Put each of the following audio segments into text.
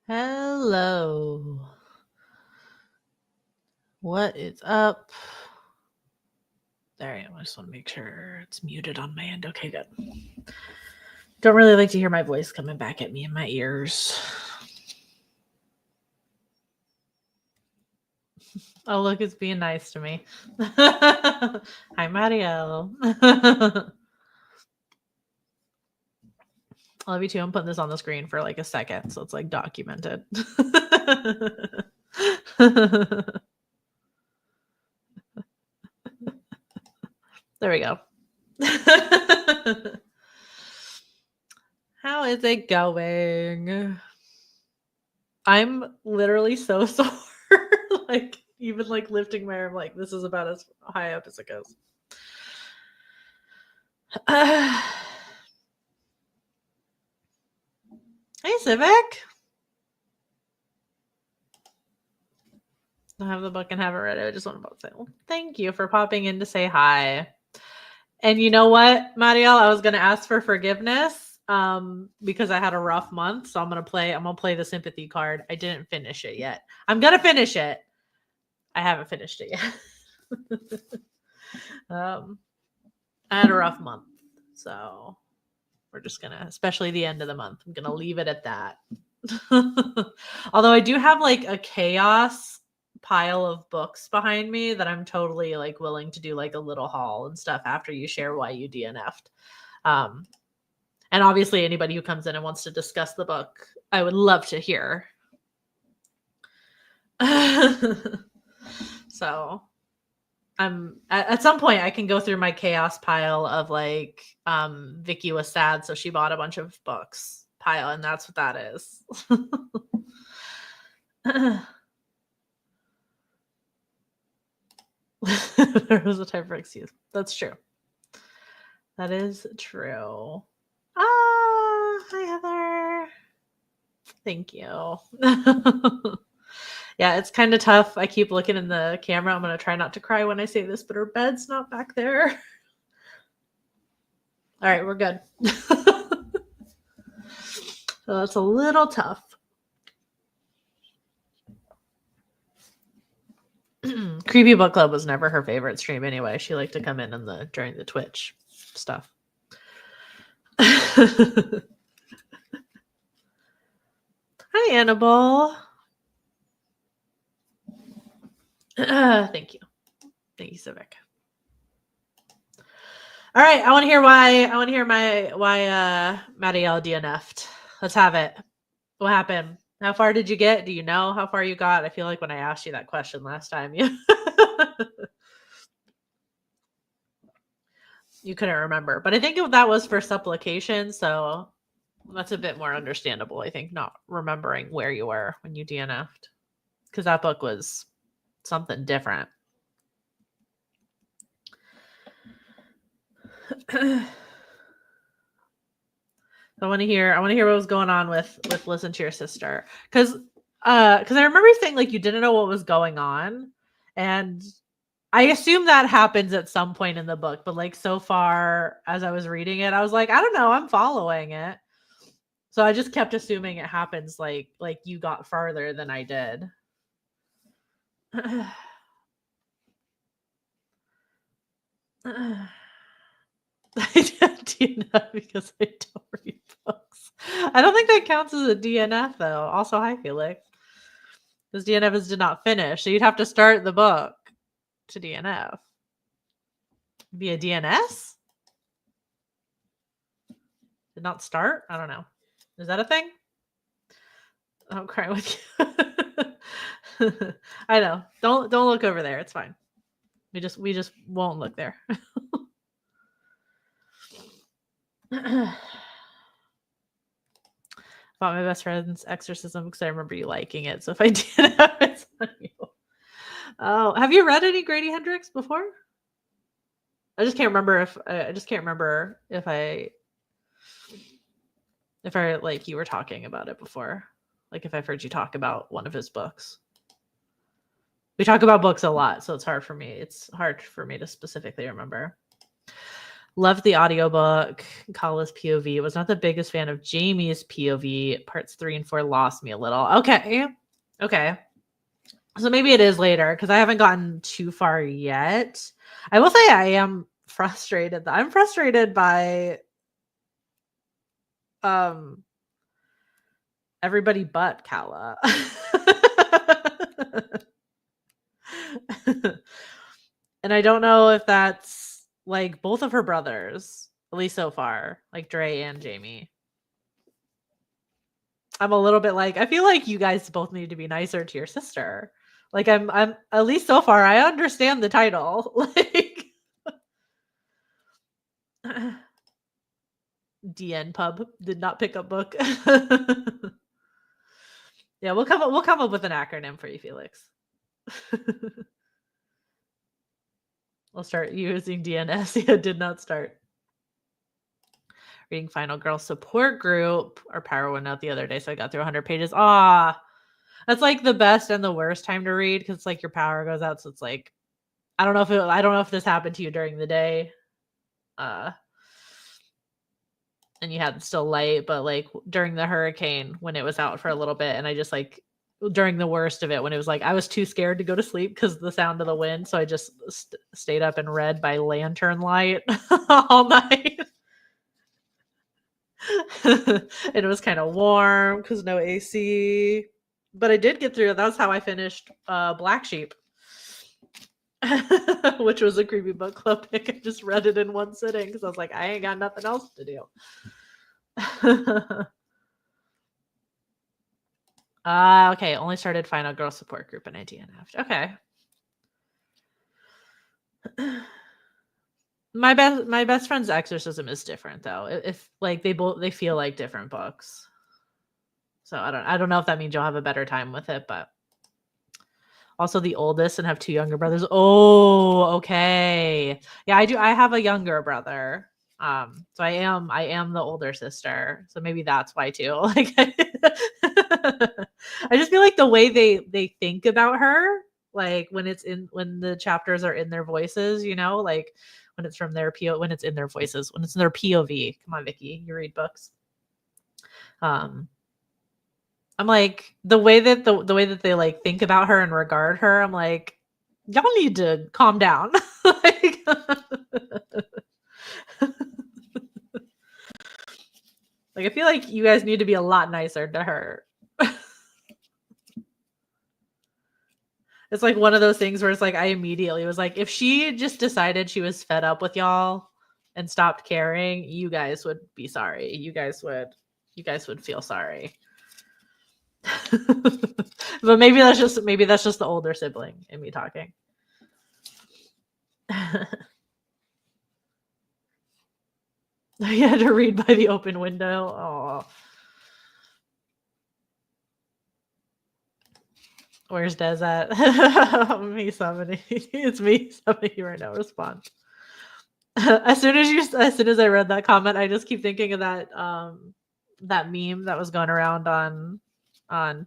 Hello. What is up? There I am. I just want to make sure it's muted on my end. Okay, good. Don't really like to hear my voice coming back at me in my ears. Oh, look, it's being nice to me. Hi, Mario. I love you too. I'm putting this on the screen for like a second, so it's like documented. There we go. How is it going? I'm literally so sore. Like, even like lifting my arm, like, this is about as high up as it goes. Hey, Civic. I have the book and haven't read it. I just want to say, well, thank you for popping in to say hi. And you know what, Marielle? I was going to ask for forgiveness because I had a rough month. So I'm going to play the sympathy card. I didn't finish it yet. I'm going to finish it. I haven't finished it yet. I had a rough month. So we're just going to, especially the end of the month, I'm going to leave it at that. Although I do have like a chaos pile of books behind me that I'm totally like willing to do like a little haul and stuff after you share why you DNF'd. And obviously anybody who comes in and wants to discuss the book, I would love to hear. So I'm at some point I can go through my chaos pile of like Vicky was sad, so she bought a bunch of books pile, and that's what that is. There was a time for excuse. That's true. That is true. Hi Heather. Thank you. Yeah, it's kind of tough. I keep looking in the camera. I'm going to try not to cry when I say this, but her bed's not back there. All right, we're good. So that's a little tough. Creepy Book Club was never her favorite stream anyway. She liked to come in during the Twitch stuff. Hi, Annabelle. Thank you. Thank you, Civic. All right, I want to hear why Marielle DNF'd. Let's have it. What happened? How far did you get? Do you know how far you got? I feel like when I asked you that question last time, you couldn't remember. But I think that was for supplication, so that's a bit more understandable. I think not remembering where you were when you DNF'd, because that book was something different. I want to hear what was going on with Listen to Your Sister, because I remember saying like you didn't know what was going on, and I assume that happens at some point in the book, but like so far as I was reading it, I was like, I don't know, I'm following it. So I just kept assuming it happens like you got farther than I did. I DNF because I don't read books. I don't think that counts as a DNF though. Also, hi Felix. Because DNF is did not finish. So you'd have to start the book to DNF. Be a DNS? Did not start? I don't know. Is that a thing? I'm crying with you. I know. Don't look over there. It's fine. We just won't look there. About my best friend's exorcism because I remember you liking it. So if I did have it on you. Oh, have you read any Grady Hendrix before? I just can't remember if I like you were talking about it before. Like if I've heard you talk about one of his books. We talk about books a lot, so it's hard for me. It's hard for me to specifically remember. Loved the audiobook. Kala's POV. Was not the biggest fan of Jamie's POV. Parts 3 and 4 lost me a little. Okay. So maybe it is later because I haven't gotten too far yet. I will say I am frustrated. I'm frustrated by everybody but Kala. And I don't know if that's like both of her brothers, at least so far, like Dre and Jamie. I'm a little bit like, I feel like you guys both need to be nicer to your sister. Like I'm at least so far, I understand the title. Like DN Pub did not pick up book. Yeah, we'll come up with an acronym for you, Felix. We'll start using DNS. Yeah, did not start. Reading Final Girl Support Group. Our power went out the other day, so I got through 100 pages. That's like the best and the worst time to read because it's like your power goes out. So it's like, I don't know if this happened to you during the day, and you had still light, but like during the hurricane when it was out for a little bit, and I just like during the worst of it when it was like I was too scared to go to sleep because of the sound of the wind, so I just stayed up and read by lantern light all night. It was kind of warm because no AC, but I did get through it. That's how I finished Black Sheep, which was a creepy book club pick. I just read it in one sitting because I was like, I ain't got nothing else to do. Okay, only started Final Girl Support Group and I DNF'd. Okay. My best friend's exorcism is different though. If like they feel like different books. So I don't know if that means you'll have a better time with it, but also the oldest and have 2 younger brothers. Oh, okay. Yeah, I do. I have a younger brother. So I am the older sister. So maybe that's why too. Like I just feel like the way they think about her, like when the chapters are in their voices, like when it's from their when it's in their voices, when it's in their POV. Come on, Vicky, you read books. I'm like the way that they like think about her and regard her. I'm like, y'all need to calm down. Like, like I feel like you guys need to be a lot nicer to her. It's like one of those things where it's like I immediately was like, if she just decided she was fed up with y'all and stopped caring, you guys would be sorry. You guys would feel sorry. But maybe that's just the older sibling in me talking. You had to read by the open window. Oh, where's Des at? Me summoning. It's me summoning you right now. Respond. As soon as I read that comment, I just keep thinking of that that meme that was going around on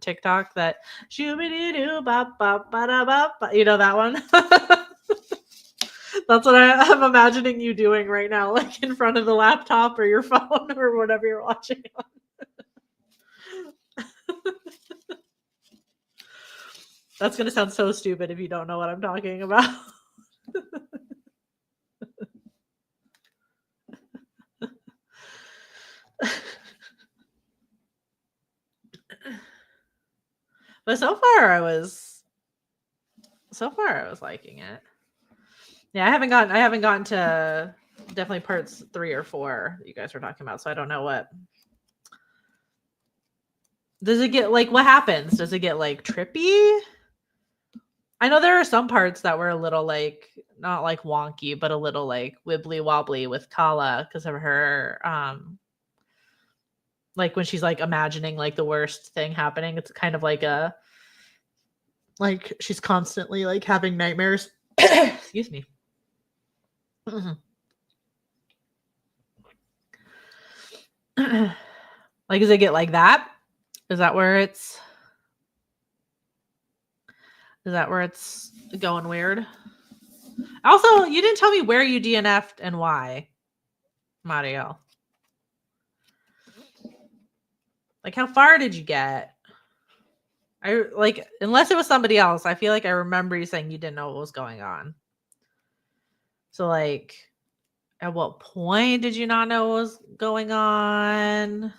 TikTok, that shoo-be-doo bop bop ba da bop, you know that one. That's what I'm imagining you doing right now, like in front of the laptop or your phone or whatever you're watching on. That's gonna sound so stupid if you don't know what I'm talking about. But so far I was liking it. Yeah, I haven't gotten to definitely parts 3 or 4 that you guys were talking about, so I don't know what. Does it get like, what happens? Does it get like trippy? I know there are some parts that were a little like, not like wonky, but a little like wibbly wobbly with Kala because of her like when she's like imagining like the worst thing happening. It's kind of like she's constantly like having nightmares. Excuse me. Like, does it get like that? Is that where it's going weird? Also, you didn't tell me where you DNF'd and why. Mario? Like, how far did you get? I like, unless it was somebody else, I feel like I remember you saying you didn't know what was going on. So, like, at what point did you not know what was going on?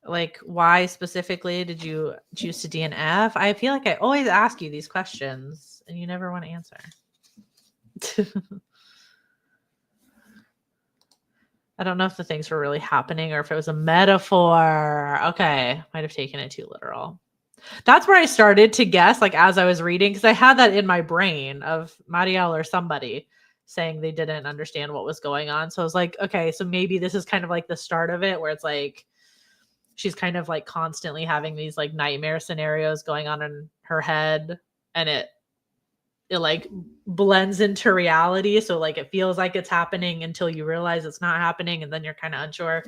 Like, why specifically did you choose to DNF? I feel like I always ask you these questions and you never want to answer. I don't know if the things were really happening or if it was a metaphor. Okay, might have taken it too literal. That's where I started to guess, like, as I was reading, because I had that in my brain of Marielle or somebody saying they didn't understand what was going on. So I was like, okay, so maybe this is kind of like the start of it, where it's like she's kind of like constantly having these like nightmare scenarios going on in her head, and it like blends into reality. So like it feels like it's happening until you realize it's not happening, and then you're kind of unsure.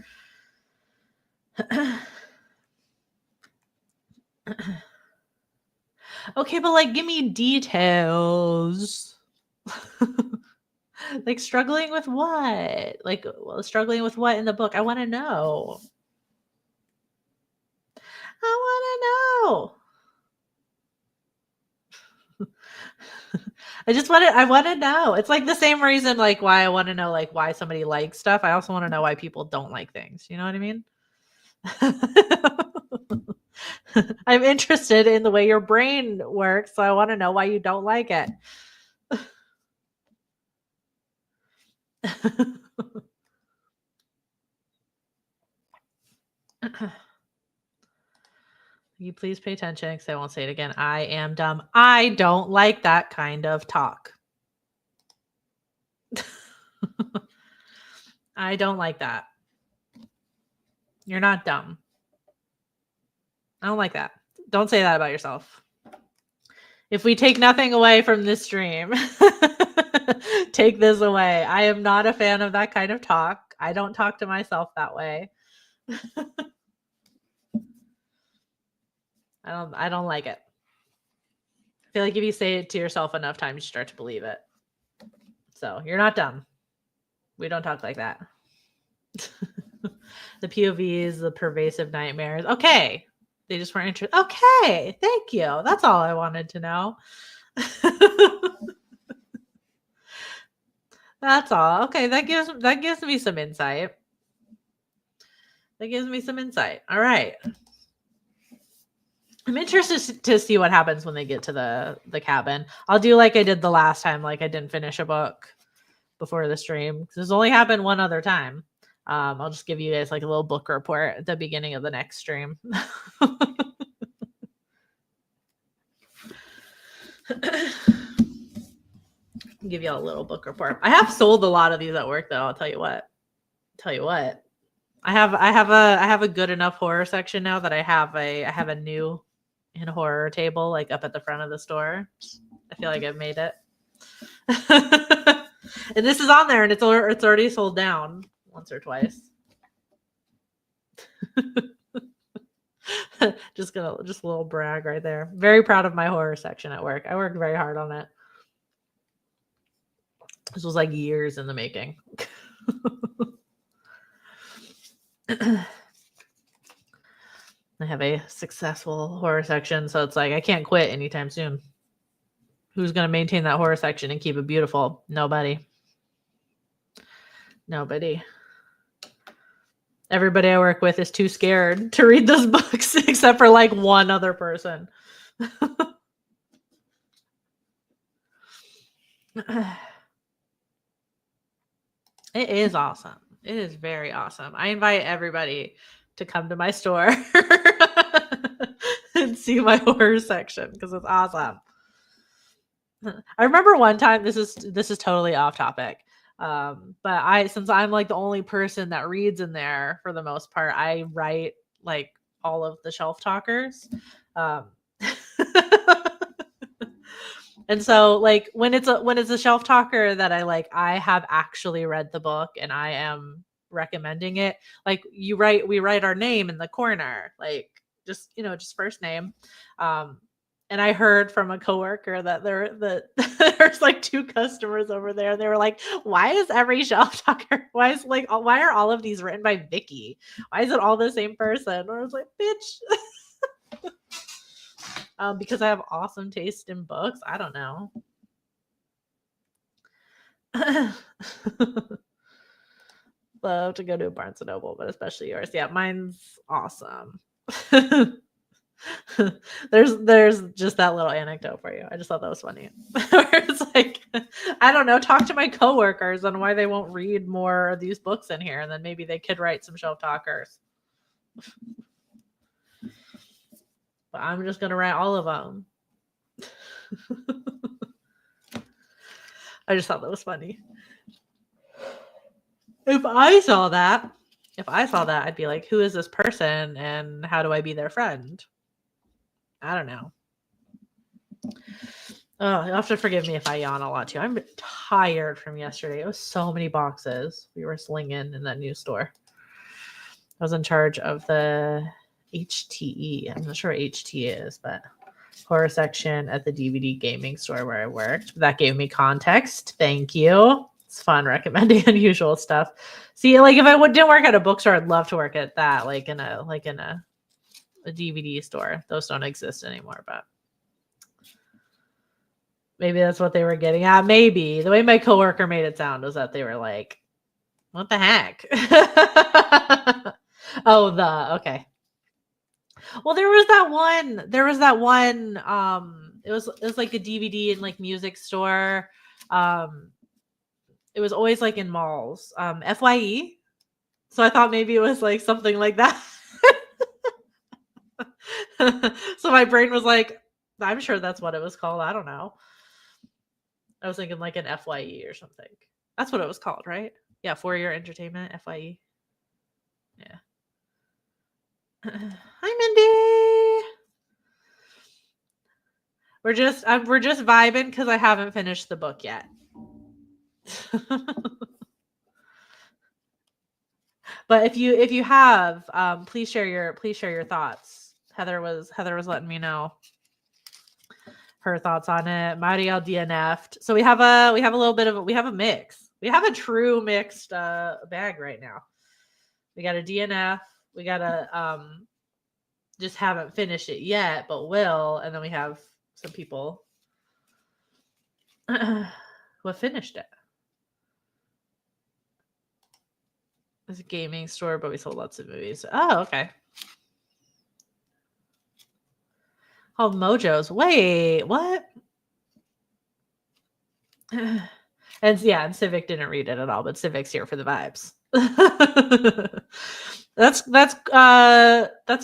Okay, but like give me details. Like struggling with what? Like, well, struggling with what in the book? I want to know. I want to know. I want to know. It's like the same reason like why I want to know like why somebody likes stuff. I also want to know why people don't like things. You know what I mean? I'm interested in the way your brain works, so I want to know why you don't like it. You please pay attention because I won't say it again. I am dumb. I don't like that kind of talk. I don't like that. You're not dumb. I don't like that. Don't say that about yourself. If we take nothing away from this stream, take this away. I am not a fan of that kind of talk. I don't talk to myself that way. I don't like it. I feel like if you say it to yourself enough times, you start to believe it. So you're not dumb. We don't talk like that. The POVs, the pervasive nightmares. Okay. They just weren't interested. Okay. Thank you. That's all I wanted to know. That's all. Okay. That gives me some insight. That gives me some insight. All right. I'm interested to see what happens when they get to the cabin. I'll do like I did the last time, like I didn't finish a book before the stream, because this only happened one other time. I'll just give you guys like a little book report at the beginning of the next stream. Give you all a little book report. I have sold a lot of these at work though. I'll tell you what. I have a good enough horror section now that I have a new in horror table like up at the front of the store. I feel like I've made it. And this is on there, and it's already sold down once or twice. Just a little brag right there. Very proud of my horror section at work. I worked very hard on it. This was like years in the making. I have a successful horror section, so it's like I can't quit anytime soon. Who's going to maintain that horror section and keep it beautiful? Nobody. Everybody I work with is too scared to read those books, except for like one other person. It is awesome. It is very awesome. I invite everybody to come to my store and see my horror section because it's awesome. I remember one time, this is totally off topic. But since I'm like the only person that reads in there for the most part, I write like all of the shelf talkers. And so like when it's a shelf talker that I have actually read the book and I am recommending it, like we write our name in the corner, like just first name. And I heard from a coworker that there's like 2 customers over there. They were like, "Why is every shelf talker? Why are all of these written by Vicky? Why is it all the same person?" And I was like, "Bitch." Because I have awesome taste in books. I don't know. Love to go to a Barnes and Noble, but especially yours. Yeah, mine's awesome. There's just that little anecdote for you. I just thought that was funny. Where it's like, I don't know, talk to my coworkers on why they won't read more of these books in here, and then maybe they could write some shelf talkers. But I'm just gonna write all of them. I just thought that was funny. If I saw that, I'd be like, who is this person and how do I be their friend? I don't know. Oh, you'll have to forgive me if I yawn a lot too. I'm tired from yesterday. It was so many boxes we were slinging in that new store. I was in charge of the HTE. I'm not sure what HTE is, but horror section at the DVD gaming store where I worked. That gave me context. Thank you. It's fun recommending unusual stuff. See, like if I didn't work at a bookstore, I'd love to work at that, like in a DVD store. Those don't exist anymore, but maybe that's what they were getting at. Maybe the way my coworker made it sound was that they were like, "What the heck?" Okay. Well, there was that one. It was like a DVD and like music store. It was always like in malls. FYE. So I thought maybe it was like something like that. So my brain was like, I'm sure that's what it was called. I don't know. I was thinking like an FYE or something. That's what it was called, right? Yeah, for-year entertainment, FYE. Yeah. Hi, Mindy. We're just vibing because I haven't finished the book yet. But if you have, please share your thoughts. Heather was letting me know her thoughts on it. Marielle DNF'd. So we have a little bit of we have a mix. We have a true mixed bag right now. We got a DNF. We got a just haven't finished it yet, but will. And then we have some people who have finished it. It's a gaming store, but we sold lots of movies. Oh, okay. Oh, Mojo's. Wait, what? And Civic didn't read it at all, but Civic's here for the vibes. That's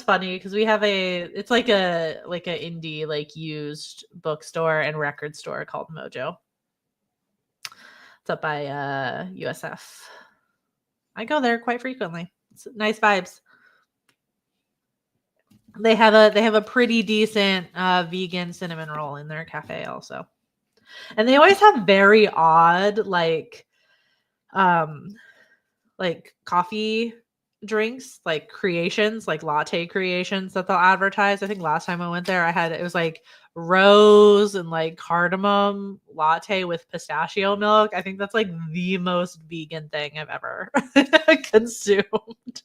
funny because we have it's like a indie like used bookstore and record store called Mojo. It's up by USF. I go there quite frequently. It's nice vibes. They have a pretty decent vegan cinnamon roll in their cafe also. And they always have very odd like coffee drinks, like creations, like latte creations that they'll advertise. I think last time I went there, it was like rose and like cardamom latte with pistachio milk. I think that's like the most vegan thing I've ever consumed.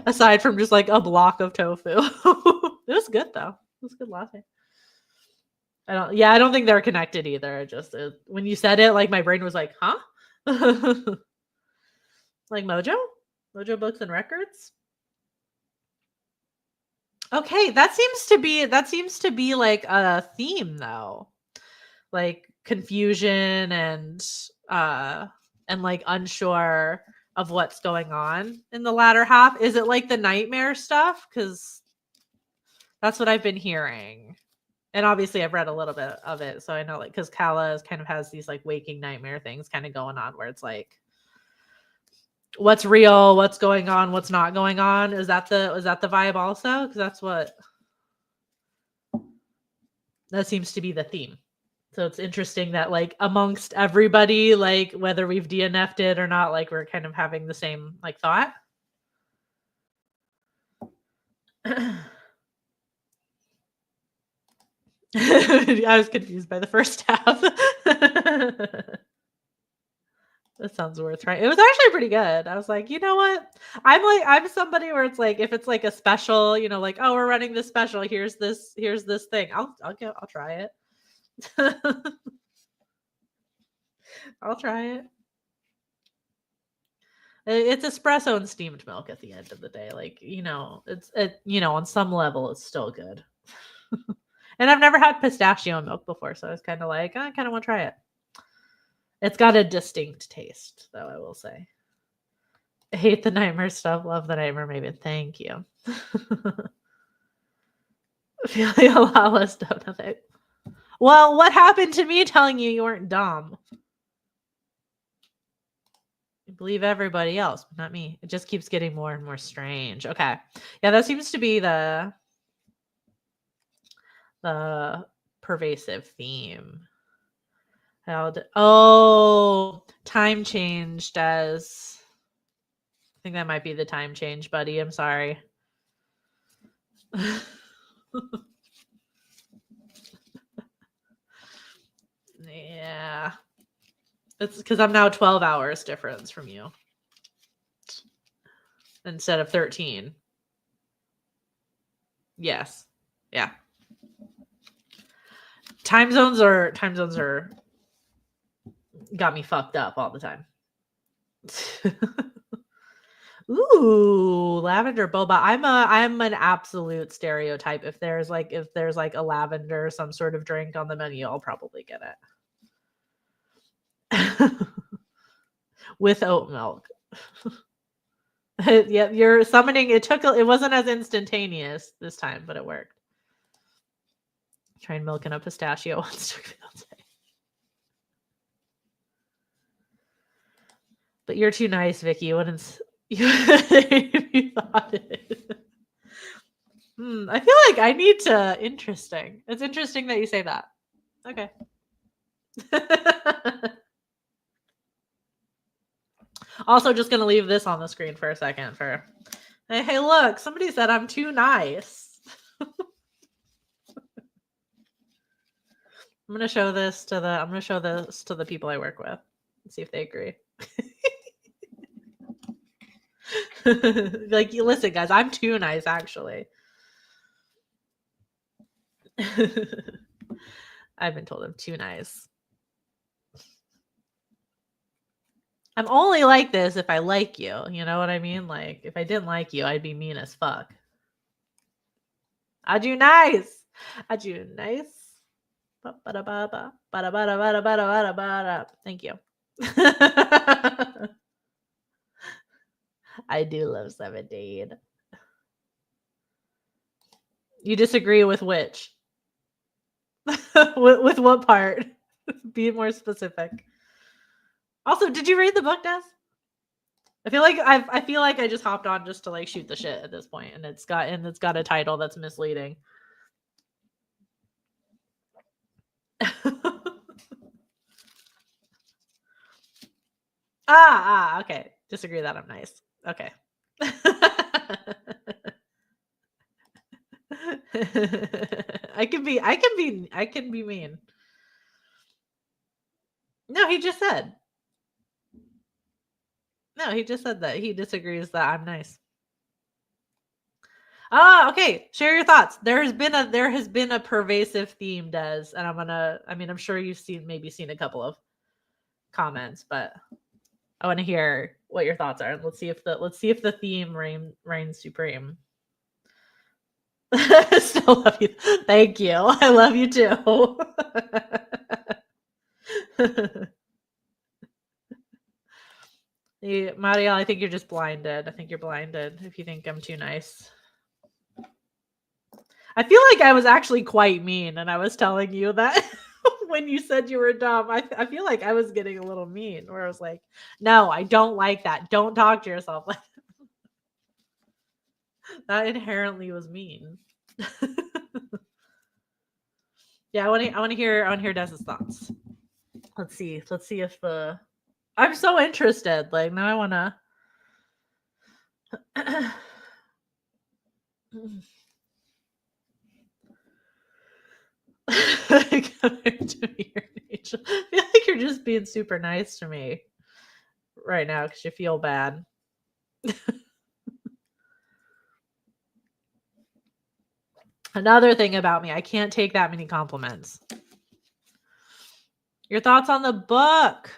Aside from just like a block of tofu. It was good though. It was a good latte. I don't think they're connected either. When you said it, like my brain was like, huh? Like Mojo Books and Records. Okay, that seems to be like a theme though, like confusion and like unsure of what's going on in the latter half. Is it like the nightmare stuff? Because that's what I've been hearing. And obviously I've read a little bit of it, so I know like because Kala kind of has these like waking nightmare things kind of going on where it's like what's real, what's going on, what's not going on. Is that the vibe also? Because that seems to be the theme. So it's interesting that like amongst everybody, like whether we've DNF'd it or not, like we're kind of having the same like thought. I was confused by the first half. That sounds worth trying. It was actually pretty good. I was like, you know what? I'm somebody where it's like if it's like a special, like, oh, we're running this special. Here's this thing. I'll try it. I'll try it. It's espresso and steamed milk at the end of the day. Like, on some level it's still good. And I've never had pistachio milk before, so I was kind of like, I kind of want to try it. It's got a distinct taste, though, I will say. I hate the nightmare stuff, love the nightmare maybe. Thank you. Feeling a lot less dumb than it. Well, what happened to me telling you weren't dumb? You believe everybody else, but not me. It just keeps getting more and more strange. Okay. Yeah, that seems to be the pervasive theme. Time changed as I think that might be the time change, buddy. I'm sorry. Yeah. It's because I'm now 12 hours difference from you instead of 13. Yes. Yeah. Time zones are got me fucked up all the time. Ooh, lavender boba. I'm an absolute stereotype. If there's like a lavender, some sort of drink on the menu, I'll probably get it. With oat milk. Yeah, you're summoning. It wasn't as instantaneous this time, but it worked. Trying milk in a pistachio once. But you're too nice, Vicky. You wouldn't. You thought it. I feel like I need to. Interesting. It's interesting that you say that. Okay. Also, just gonna leave this on the screen for a second. Hey, look! Somebody said I'm too nice. I'm gonna show this to the people I work with and see if they agree. Like, listen, guys, I'm too nice, actually. I've been told I'm too nice. I'm only like this if I like you. You know what I mean? Like, if I didn't like you, I'd be mean as fuck. I do nice. Thank you. I do love 17. You disagree with which? with what part? Be more specific. Also, did you read the book, Des? I feel like I just hopped on just to like shoot the shit at this point, and it's got a title that's misleading. Okay. Disagree that I'm nice. Okay. I can be mean. No, he just said that he disagrees that I'm nice. Okay. Share your thoughts. There has been a pervasive theme, Des, and I'm sure you've seen a couple of comments, but I want to hear what your thoughts are. Let's see if the theme reigns supreme. Still love you. Thank you. I love you too. Mario, I think you're just blinded. I think you're blinded if you think I'm too nice. I feel like I was actually quite mean, and I was telling you that when you said you were dumb. I feel like I was getting a little mean, where I was like, "No, I don't like that. Don't talk to yourself like that." Inherently was mean. Yeah, I want to hear Des's thoughts. Let's see if the. I'm so interested. Like, now I want to. Compared to your nature. I feel like you're just being super nice to me right now because you feel bad. Another thing about me, I can't take that many compliments. Your thoughts on the book?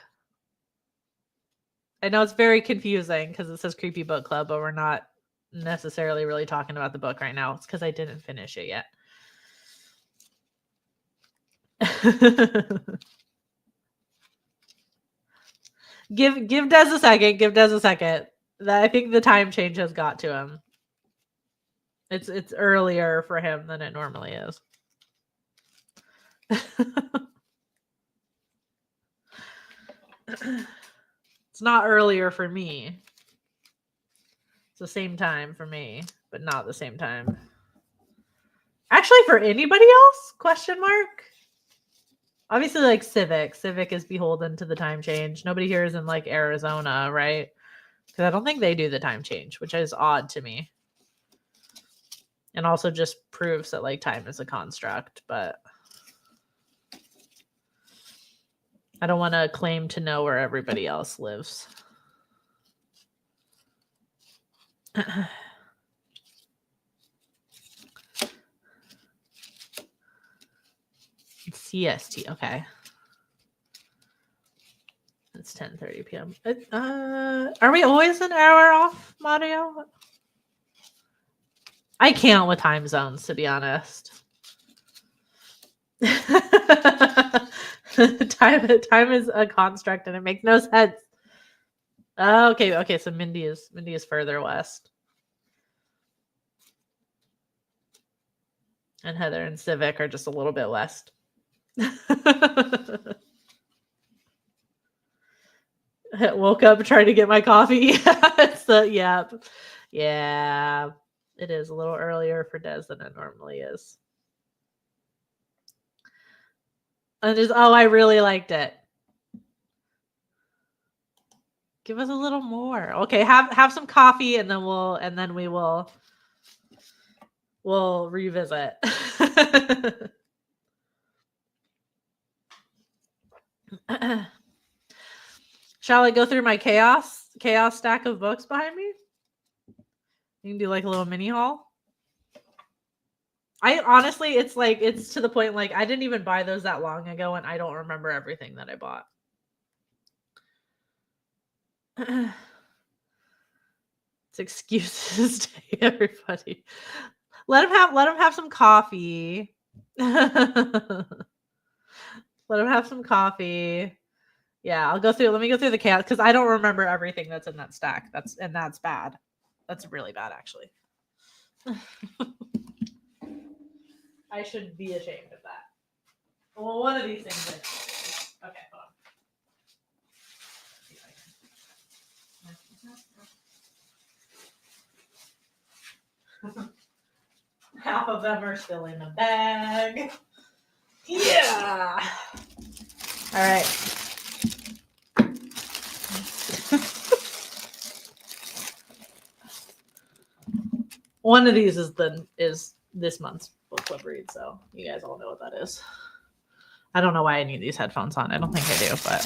I know it's very confusing because it says Creepy Book Club, but we're not necessarily really talking about the book right now. It's because I didn't finish it yet. Give Des a second. Give Des a second. I think the time change has got to him. It's earlier for him than it normally is. It's not earlier for me. It's the same time for me, but not the same time. Actually, for anybody else? Question mark. Obviously, like Civic. Civic is beholden to the time change. Nobody here is in like Arizona, right? Because I don't think they do the time change, which is odd to me. And also just proves that like time is a construct, but I don't want to claim to know where everybody else lives. CST, okay. It's 10:30 p.m. Are we always an hour off, Mario? I can't with time zones, to be honest. time is a construct and it makes no sense. Okay, so Mindy is further west. And Heather and Civic are just a little bit west. Woke up trying to get my coffee. Yeah, it is a little earlier for Des than it normally is. And just I really liked it. Give us a little more. Okay, have some coffee and then we'll revisit. Shall I go through my chaos stack of books behind me? You can do like a little mini haul. I honestly, it's to the point like I didn't even buy those that long ago and I don't remember everything that I bought. It's excuses day, everybody. Let him have some coffee. Let him have some coffee. Yeah, let me go through the chaos because I don't remember everything that's in that stack. That's bad. That's really bad, actually. I should be ashamed of that. Well, one of these things. Okay, hold on. Half of them are still in the bag. Yeah. All right. One of these is this month's book club read, so you guys all know what that is. I don't know why I need these headphones on. I don't think I do, but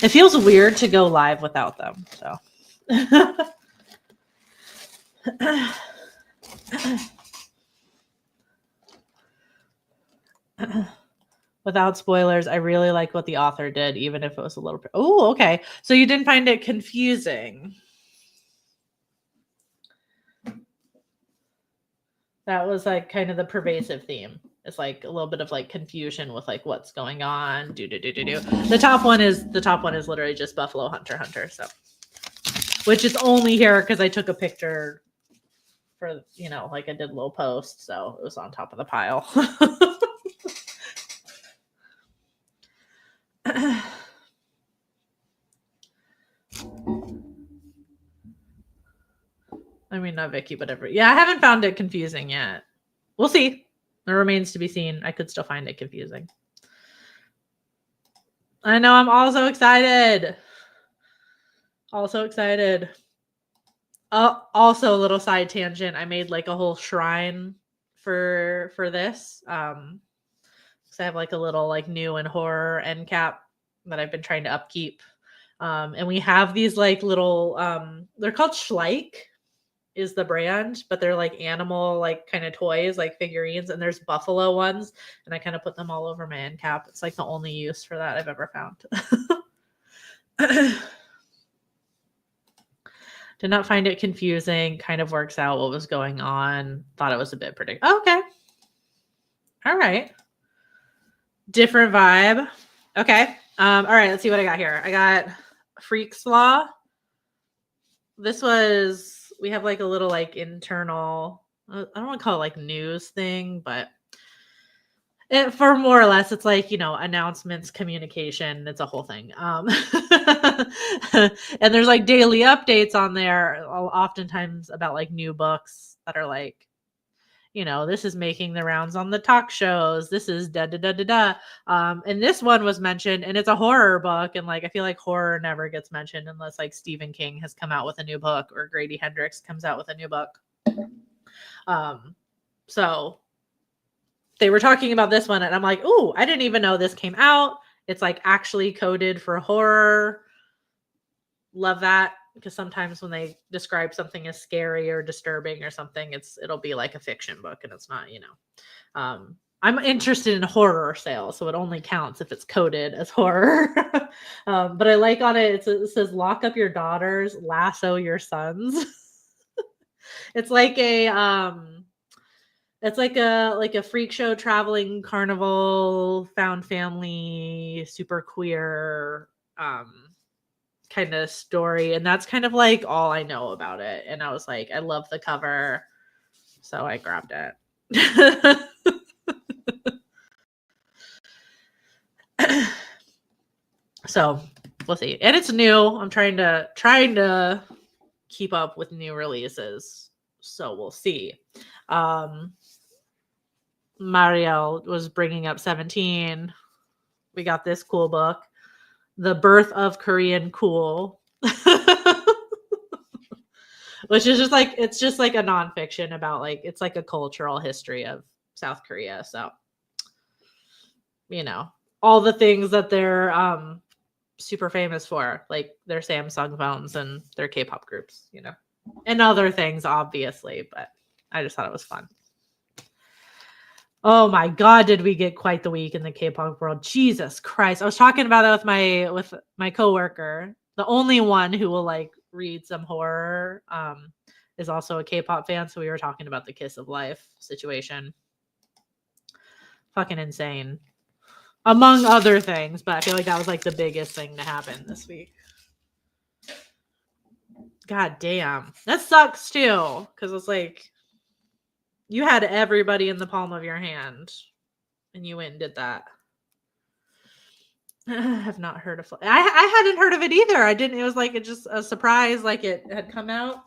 it feels weird to go live without them. So without spoilers, I really like what the author did, even if it was a little bit. Oh, okay. So you didn't find it confusing. That was like kind of the pervasive theme. It's like a little bit of like confusion with like what's going on. The top one is literally just Buffalo Hunter. So, which is only here because I took a picture for like I did a little post, so it was on top of the pile. I mean, not Vicky, but yeah, I haven't found it confusing yet. We'll see. It remains to be seen. I could still find it confusing. I know. I'm also excited. Also excited. Also, a little side tangent. I made like a whole shrine for this. So I have like a little like new and horror end cap that I've been trying to upkeep. And we have these like little they're called Schleich is the brand, but they're like animal like kind of toys, like figurines, and there's buffalo ones, and I kind of put them all over my end cap. It's like the only use for that I've ever found. Did not find it confusing. Kind of works out what was going on. Thought it was a bit predictable. Okay. All right. Different vibe. Okay. All right, let's see what I got here. I got Freak's Law. We have like a little like internal, I don't want to call it like news thing, but for more or less, it's like, announcements, communication. It's a whole thing. And there's like daily updates on there, oftentimes about like new books that are like, this is making the rounds on the talk shows. This is da da da da da. And this one was mentioned, and it's a horror book. And like, I feel like horror never gets mentioned unless like Stephen King has come out with a new book or Grady Hendrix comes out with a new book. So they were talking about this one, and I'm like, ooh, I didn't even know this came out. It's like actually coded for horror. Love that. Because sometimes when they describe something as scary or disturbing or something, it'll be like a fiction book, and it's not, I'm interested in horror sales, so it only counts if it's coded as horror. But I like on it, it says lock up your daughters, lasso your sons. It's like a freak show, traveling carnival, found family, super queer kind of story, and that's kind of like all I know about it. And I was like, I love the cover, so I grabbed it. So we'll see. And it's new. I'm trying to keep up with new releases, so we'll see. Marielle was bringing up 17. We got this cool book, The Birth of Korean Cool. Which is it's just like a nonfiction about like, it's like a cultural history of South Korea. So, all the things that they're super famous for, like their Samsung phones and their K-pop groups, and other things, obviously. But I just thought it was fun. Oh my God, did we get quite the week in the K-pop world? Jesus Christ. I was talking about that with my coworker. The only one who will like read some horror is also a K-pop fan. So we were talking about the Kiss of Life situation. Fucking insane. Among other things, but I feel like that was like the biggest thing to happen this week. God damn. That sucks too. Because it's like, you had everybody in the palm of your hand and you went and did that. I have not heard of it. I hadn't heard of it either. I didn't. It was like, it just a surprise. Like it had come out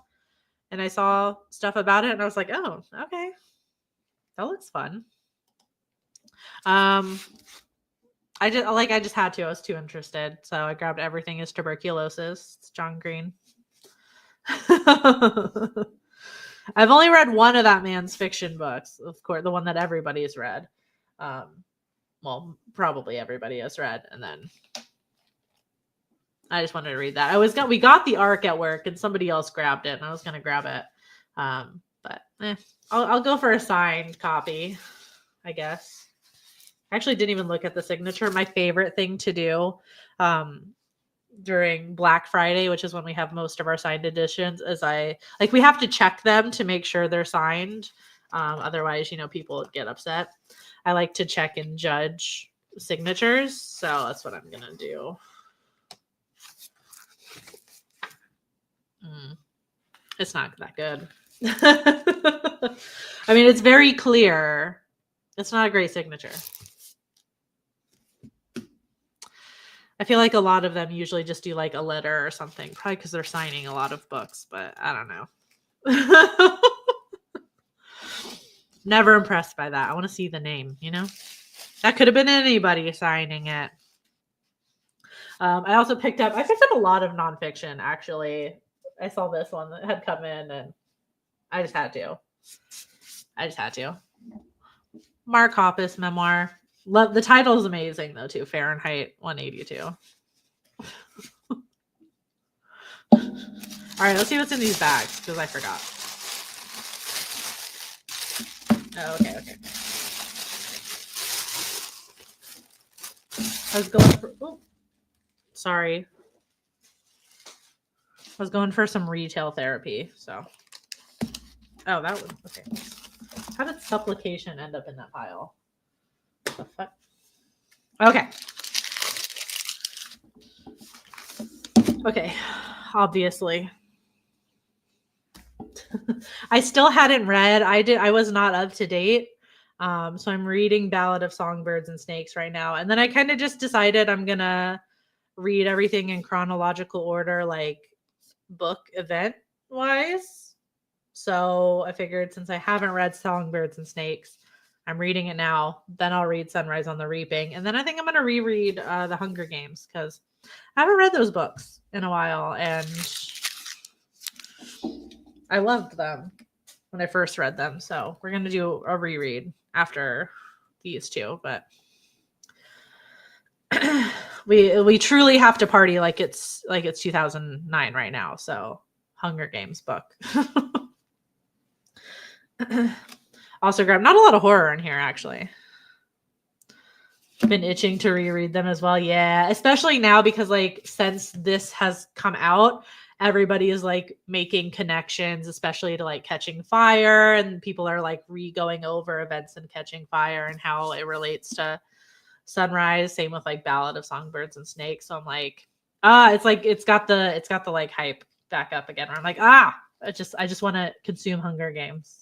and I saw stuff about it and I was like, oh, okay. That looks fun. I just had to. I was too interested. So I grabbed Everything is Tuberculosis. It's John Green. I've only read one of that man's fiction books, of course, the one that everybody's read. Well, probably everybody has read, and then I just wanted to read that. We got the ARC at work, and somebody else grabbed it, and I was gonna grab it. But I'll go for a signed copy, I guess. I actually didn't even look at the signature. My favorite thing to do during Black Friday, which is when we have most of our signed editions, is we have to check them to make sure they're signed. Otherwise, people get upset. I like to check and judge signatures. So that's what I'm going to do. It's not that good. I mean, it's very clear. It's not a great signature. I feel like a lot of them usually just do like a letter or something, probably because they're signing a lot of books, but I don't know. Never impressed by that. I want to see the name, That could have been anybody signing it. I picked up a lot of nonfiction, actually. I saw this one that had come in and I just had to. Mark Hoppus memoir. Love the title is amazing though too. Fahrenheit 182. All right, let's see what's in these bags because I forgot. Oh, okay. I was going for. Oh, sorry. I was going for some retail therapy. So. Oh, that was okay. How did supplication end up in that pile? What the fuck? Okay. Okay. Obviously. I still hadn't read. I was not up to date. So I'm reading Ballad of Songbirds and Snakes right now. And then I kind of just decided I'm gonna read everything in chronological order, like book event wise. So I figured since I haven't read Songbirds and Snakes, I'm reading it now. Then I'll read Sunrise on the Reaping. And then I think I'm gonna reread The Hunger Games because I haven't read those books in a while and I loved them when I first read them. So we're gonna do a reread after these two, but we truly have to party like it's 2009 right now. So Hunger Games book. Also grab not a lot of horror in here actually. Been itching to reread them as well. Yeah, especially now because like since this has come out, everybody is like making connections, especially to like Catching Fire, and people are like re-going over events in Catching Fire and how it relates to Sunrise. Same with like Ballad of Songbirds and Snakes. So I'm like, it's like it's got the like hype back up again. Where I'm like, I just want to consume Hunger Games.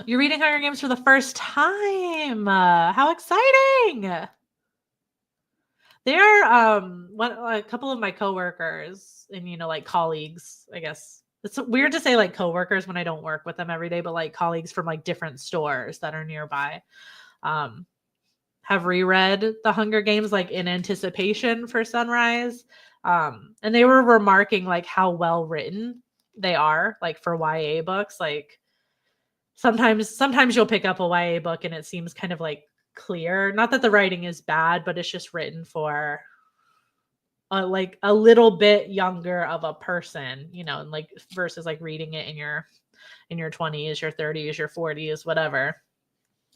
You're reading Hunger Games for the first time. How exciting! They're a couple of my coworkers and like colleagues, I guess. It's weird to say like coworkers when I don't work with them every day, but like colleagues from like different stores that are nearby have reread The Hunger Games like in anticipation for Sunrise. And they were remarking like how well written they are, like for YA books. Like sometimes you'll pick up a YA book and it seems kind of like clear. Not that the writing is bad, but it's just written for like a little bit younger of a person, and like versus like reading it in your 20s, your 30s, your 40s, whatever.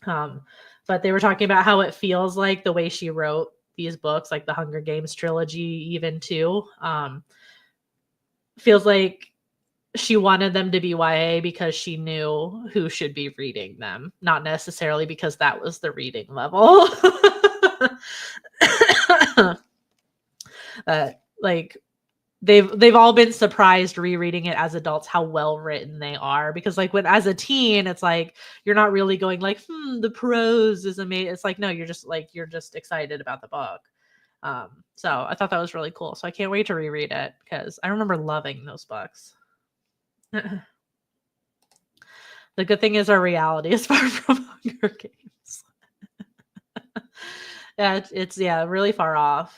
But they were talking about how it feels like the way she wrote these books, like the Hunger Games trilogy, even too. Feels like she wanted them to be YA because she knew who should be reading them, not necessarily because that was the reading level. Like they've all been surprised rereading it as adults how well written they are, because like when as a teen it's like you're not really going like the prose is amazing. It's like no, you're just excited about the book. So I thought that was really cool. So I can't wait to reread it because I remember loving those books. The good thing is our reality is far from Hunger Games. Yeah, it's really far off.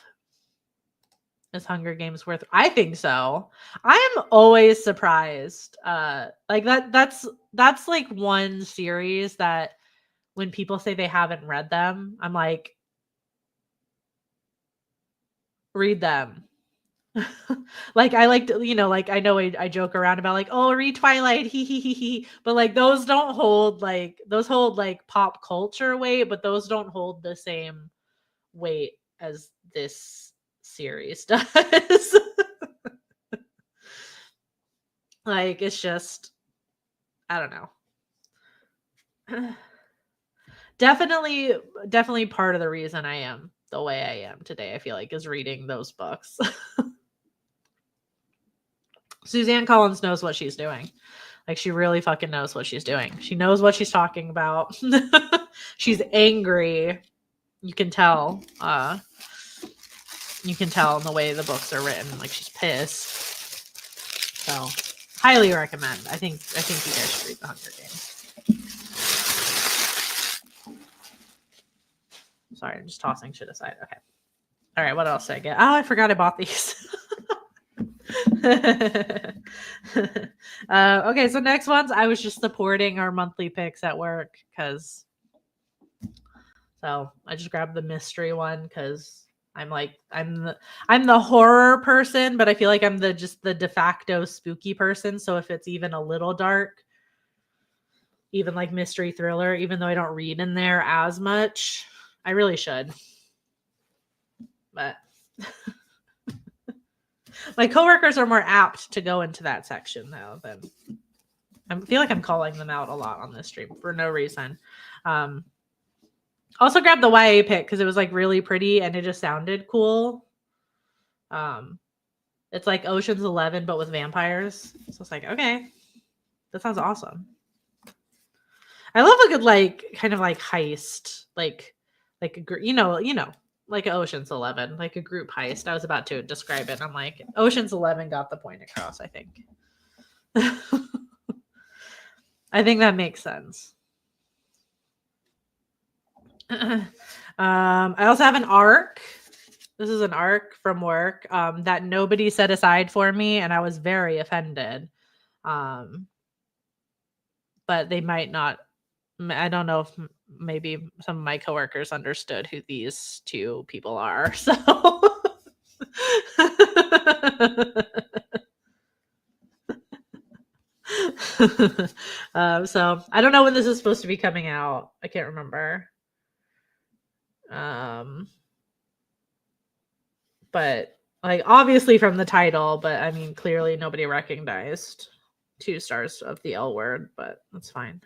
Is Hunger Games worth? I think so. I am always surprised. Like that's like one series that when people say they haven't read them, I'm like, read them. Like I like to, like I know I joke around about like, oh, read Twilight, he, but like those hold like pop culture weight, but those don't hold the same weight as this series does. Like it's just, I don't know. Definitely part of the reason I am the way I am today, I feel like, is reading those books. Suzanne Collins knows what she's doing. Like she really fucking knows what she's doing. She knows what she's talking about. She's angry. You can tell. You can tell in the way the books are written. Like she's pissed. So highly recommend. I think you guys should read The Hunger Games. Sorry, I'm just tossing shit aside. Okay. All right, what else did I get? Oh, I forgot I bought these. Okay, so next ones, I was just supporting our monthly picks at work because So I just grabbed the mystery one because I'm the horror person, but I feel like I'm the de facto spooky person. So if it's even a little dark, even like mystery thriller, even though I don't read in there as much, I really should. But my coworkers are more apt to go into that section though than I feel like I'm calling them out a lot on this stream for no reason. Also grabbed the YA pick because it was like really pretty and it just sounded cool. It's like Ocean's 11 but with vampires. So it's like, okay, that sounds awesome. I love a good like kind of like heist, like a you know, like Ocean's 11, like a group heist. I was about to describe it. I'm like, Ocean's 11 got the point across, I think. I think that makes sense. I also have an arc. This is an arc from work that nobody set aside for me, and I was very offended. But they might not. I don't know if maybe some of my coworkers understood who these two people are. So, so I don't know when this is supposed to be coming out. I can't remember. But like obviously from the title, but I mean clearly nobody recognized 2 stars of the L word, but that's fine.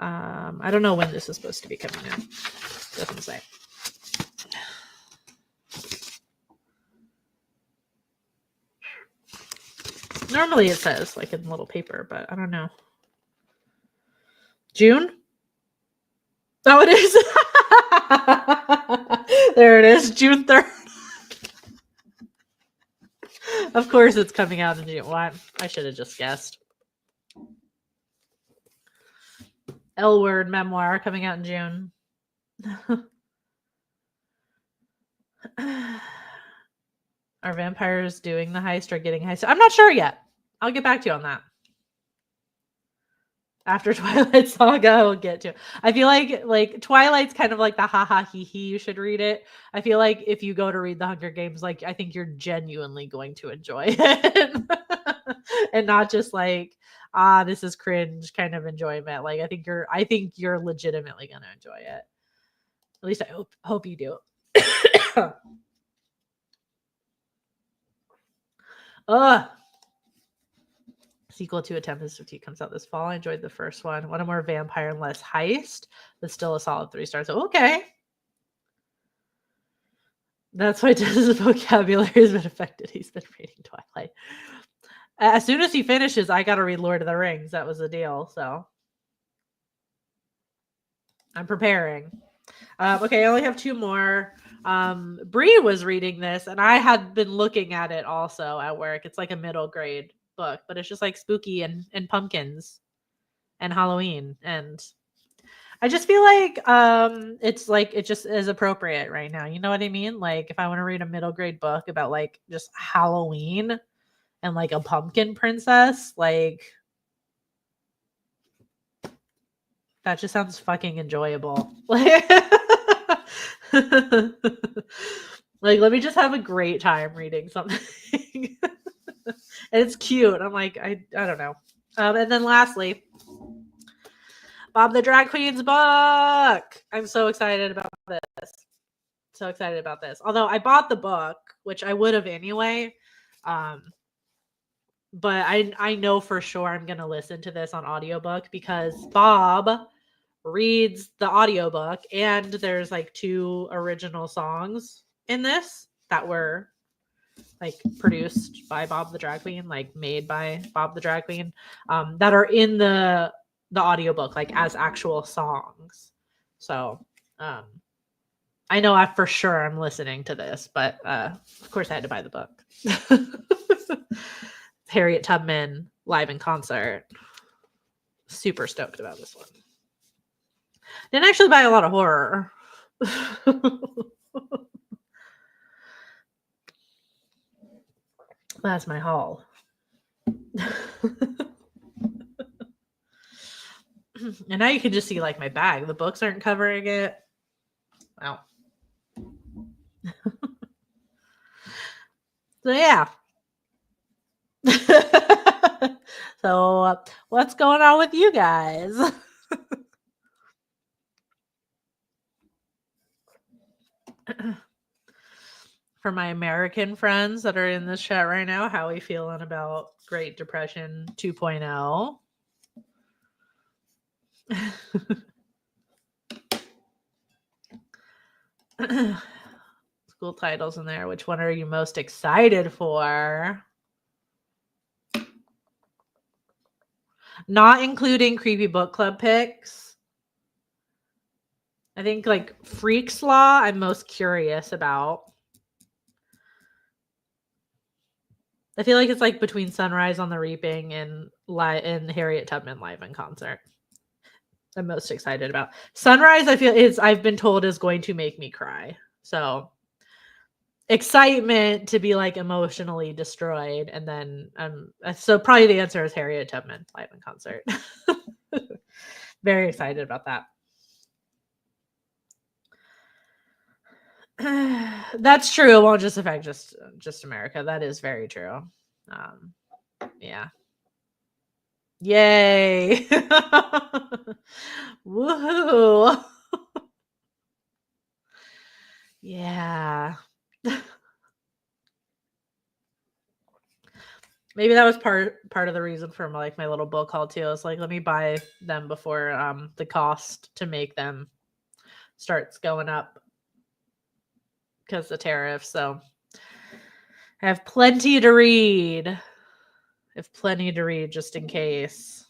I don't know when this is supposed to be coming out. Doesn't say. Normally it says like in little paper, but I don't know. June? Oh, it is. There it is, June 3rd. Of course it's coming out in June. What? I should have just guessed. L word memoir coming out in June. Are vampires doing the heist or getting heist? I'm not sure yet. I'll get back to you on that. After Twilight Saga, I'll get to. I feel like Twilight's kind of like the haha he you should read it. I feel like if you go to read the Hunger Games, like I think you're genuinely going to enjoy it. And not just like this is cringe kind of enjoyment. Like I think you're legitimately gonna enjoy it. At least I hope you do. Sequel to A Tempest of Tea comes out this fall. I enjoyed the first one. One more vampire and less heist, but still a solid 3 stars. Okay. That's why Dennis's vocabulary has been affected. He's been reading Twilight. As soon as he finishes, I got to read Lord of the Rings. That was the deal. So I'm preparing. Okay, I only have 2 more. Bree was reading this, and I had been looking at it also at work. It's like a middle grade book, but it's just like spooky and pumpkins and Halloween. And I just feel like it's like it just is appropriate right now. You know what I mean? Like if I want to read a middle grade book about like just Halloween and like a pumpkin princess, like that just sounds fucking enjoyable. Like, like let me just have a great time reading something. And it's cute. I'm like, I don't know. And then lastly, Bob the Drag Queen's book. I'm so excited about this. So excited about this. Although I bought the book, which I would have anyway. But I know for sure I'm going to listen to this on audiobook because Bob reads the audiobook and there's like 2 original songs in this that were like produced by Bob the Drag Queen, like made by Bob the Drag Queen, that are in the audiobook like as actual songs. So I know for sure I'm listening to this, but of course I had to buy the book. Harriet Tubman live in concert. Super stoked about this one. Didn't actually buy a lot of horror. That's my haul. And now you can just see like my bag. The books aren't covering it. Wow. So yeah. So what's going on with you guys? For my American friends that are in this chat right now, how are we feeling about Great Depression 2.0? School titles in there. Which one are you most excited for? Not including creepy book club picks. I think like Freak's Law, I'm most curious about. I feel like it's like between Sunrise on the Reaping and Harriet Tubman live in concert. I'm most excited about. Sunrise, I feel I've been told is going to make me cry. So excitement to be like emotionally destroyed, and then so probably the answer is Harriet Tubman live in concert. Very excited about that. That's true. It won't just affect just America. That is very true. Yeah. Yay. Woohoo. Yeah. Maybe that was part of the reason for my little book haul too. I was like, let me buy them before the cost to make them starts going up because the tariffs. So I have plenty to read. I have plenty to read just in case.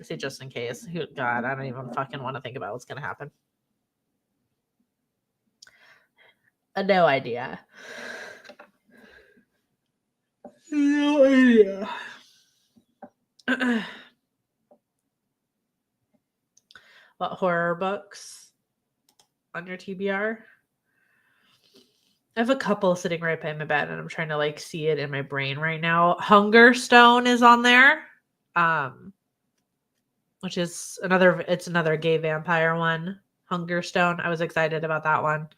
I say just in case. God, I don't even fucking want to think about what's gonna happen. No idea. No idea. What horror books on your TBR? I have a couple sitting right by my bed, and I'm trying to like see it in my brain right now. Hunger Stone is on there, which is another gay vampire one. Hunger Stone. I was excited about that one.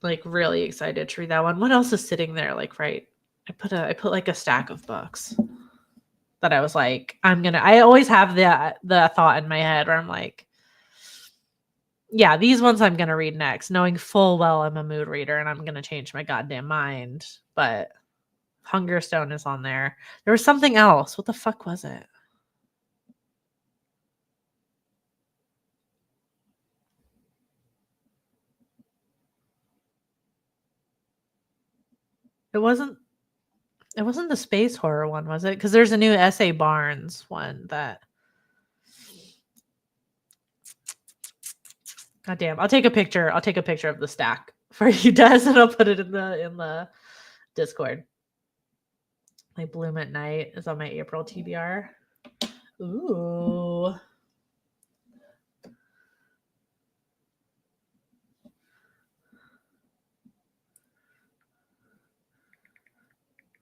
Like really excited to read that one. What else is sitting there? Like right, I put like a stack of books that I was like, I always have the thought in my head where I'm like, yeah, these ones I'm gonna read next, knowing full well I'm a mood reader and I'm gonna change my goddamn mind. But Hunger Stone is on there. There was something else. What the fuck was it? It wasn't the space horror one, was it? Because there's a new S.A. Barnes one that. God damn! I'll take a picture. I'll take a picture of the stack for you, Des, and I'll put it in the Discord. Like Bloom at Night is on my April TBR. Ooh.